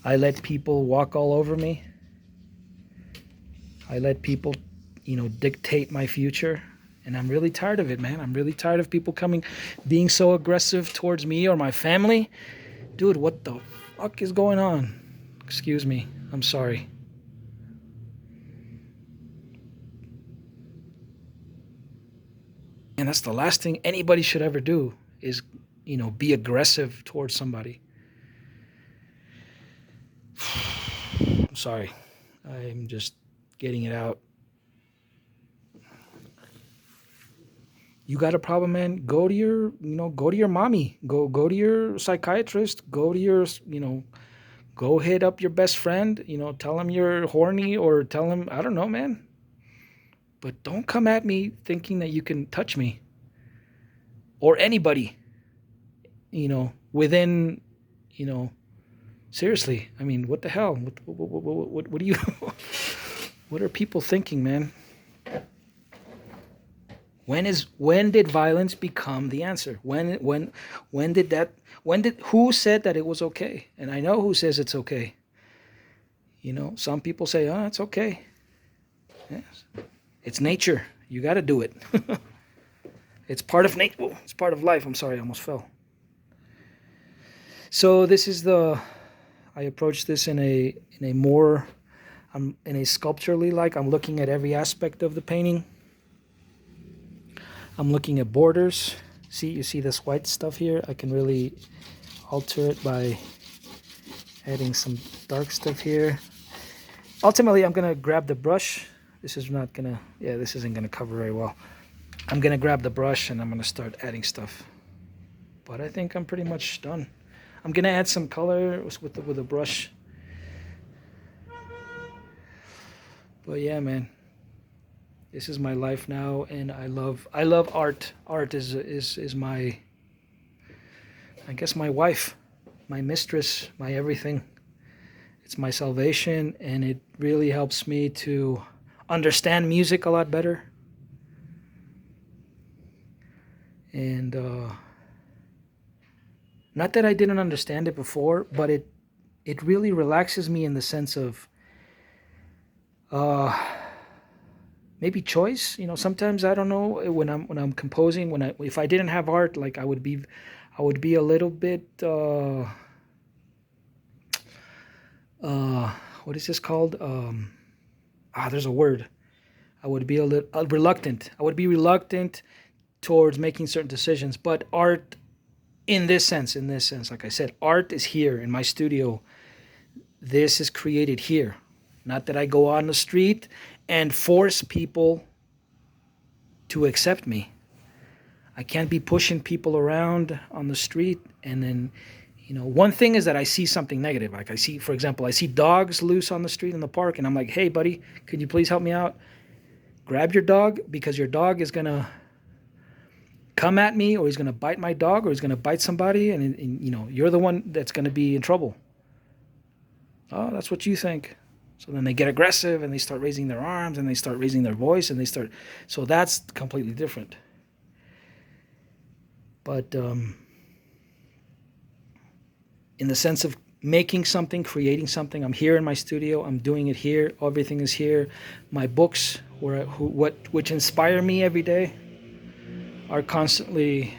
Speaker 2: I let people walk all over me. I let people, dictate my future. And I'm really tired of it, man. I'm really tired of people being so aggressive towards me or my family. Dude, what the fuck is going on? Excuse me. I'm sorry. And that's the last thing anybody should ever do is, be aggressive towards somebody. I'm sorry. I'm just getting it out. You got a problem, man? Go to your mommy. Go to your psychiatrist. Go to your, go hit up your best friend. Tell him you're horny or tell him, I don't know, man. But don't come at me thinking that you can touch me or anybody, within, seriously. I mean, what the hell? What do you, what are people thinking, man? When did violence become the answer? Who said that it was okay? And I know who says it's okay. Some people say, oh, it's okay. Yes. It's nature. You got to do it. It's part of nature. It's part of life. I'm sorry, I almost fell. So this is I approach this in a more, I'm in a sculpturally I'm looking at every aspect of the painting. I'm looking at borders. You see this white stuff here? I can really alter it by adding some dark stuff here. Ultimately, I'm gonna grab the brush. This isn't gonna cover very well. I'm gonna grab the brush and I'm gonna start adding stuff. But I think I'm pretty much done. I'm gonna add some color with the brush. But yeah, man. This is my life now, and I love art. Art is my, I guess, my wife, my mistress, my everything. It's my salvation, and it really helps me to understand music a lot better. And not that I didn't understand it before, but it really relaxes me in the sense of maybe choice. Sometimes I don't know when I'm composing. If I didn't have art, I would be a little bit what is this called? There's a word. I would be a little reluctant. I would be reluctant towards making certain decisions. But art, in this sense, like I said, art is here in my studio. This is created here. Not that I go on the street and force people to accept me. I can't be pushing people around on the street and then, one thing is that I see something negative. I see, for example, I see dogs loose on the street in the park and I'm like, hey buddy, could you please help me out? Grab your dog, because your dog is gonna come at me, or he's gonna bite my dog, or he's gonna bite somebody, and you're the one that's gonna be in trouble. Oh, that's what you think. So then they get aggressive and they start raising their arms and they start raising their voice and they start. So that's completely different. But in the sense of making something, creating something, I'm here in my studio. I'm doing it here. Everything is here. My books, which inspire me every day, are constantly.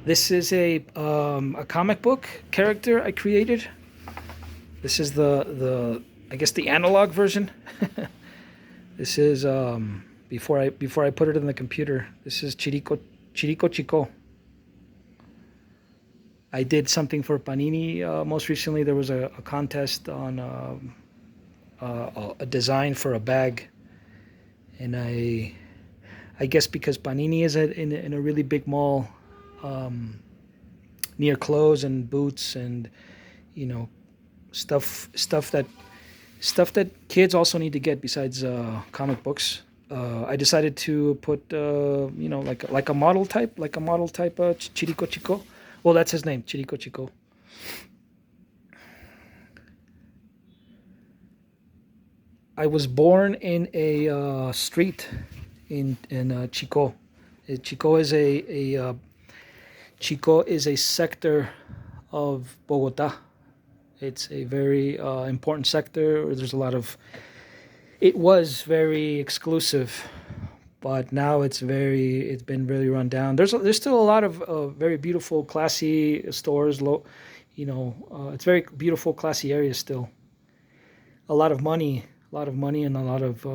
Speaker 2: This is a comic book character I created. This is the I guess the analog version. This is before I put it in the computer. This is Chirico Chico. I did something for Panini most recently. There was a contest on a design for a bag, and I guess because Panini is in a really big mall near clothes and boots and stuff that kids also need to get besides comic books. I decided to put like a model type Chirico Chico. Well, that's his name, Chirico Chico. I was born in a street in Chico. Chico is Chico is a sector of Bogota. It's a very important sector. There's a lot of. It was very exclusive, but now it's been really run down. There's still a lot of very beautiful, classy stores. It's very beautiful, classy area still. A lot of money, and a lot of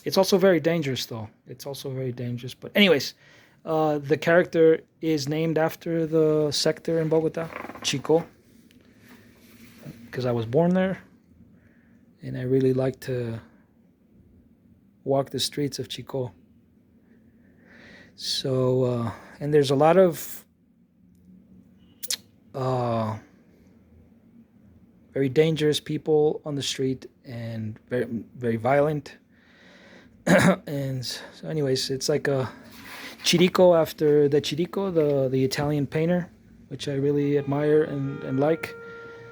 Speaker 2: It's also very dangerous, though. It's also very dangerous. But anyways, the character is named after the sector in Bogota, Chico, because I was born there, and I really like to walk the streets of Chico. So, and there's a lot of very dangerous people on the street and very, very violent. And so anyways, it's like a Chirico after the Chirico, the Italian painter, which I really admire and like.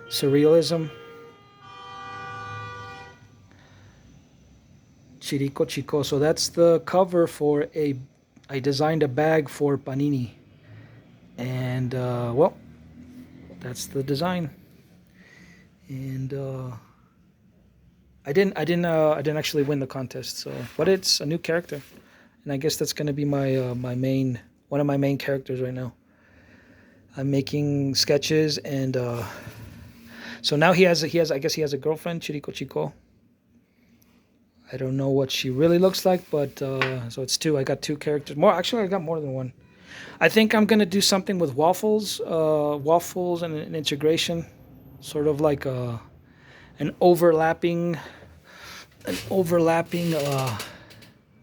Speaker 2: Surrealism. Chirico Chico. So that's the cover for I designed a bag for Panini. And, well, that's the design. And, I didn't actually win the contest, so, but it's a new character. And I guess that's going to be one of my main characters right now. I'm making sketches, and so now I guess he has a girlfriend, Chirico Chico. I don't know what she really looks like, but so it's two. I got two characters. Actually, I got more than one. I think I'm gonna do something with waffles and an integration, sort of like an overlapping,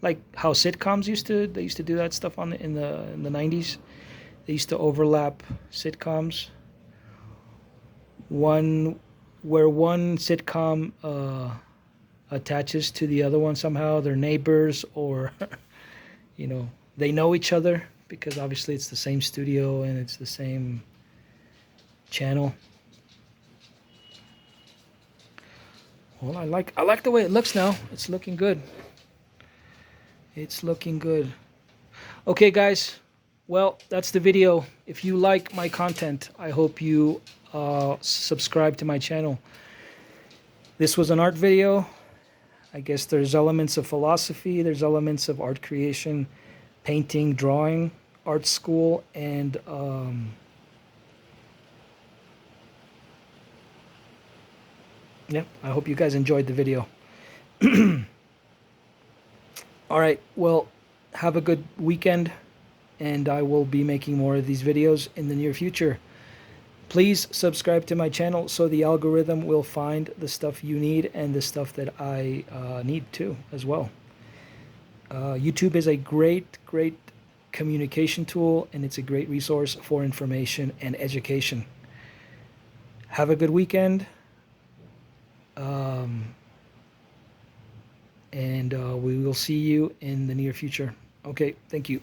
Speaker 2: like how sitcoms used to. They used to do that stuff in the 90s. They used to overlap sitcoms. One sitcom attaches to the other one somehow. They're neighbors, or they know each other because obviously it's the same studio and it's the same channel. Well, I like the way it looks now. It's looking good. It's looking good. Okay, guys. Well, that's the video. If you like my content, I hope you subscribe to my channel. This was an art video. I guess there's elements of philosophy, there's elements of art creation, painting, drawing, art school, and yeah, I hope you guys enjoyed the video. All right, well, have a good weekend, and I will be making more of these videos in the near future. Please subscribe to my channel so the algorithm will find the stuff you need and the stuff that I need too as well. YouTube is a great communication tool, and it's a great resource for information and education. Have a good weekend. And we will see you in the near future. Okay, thank you.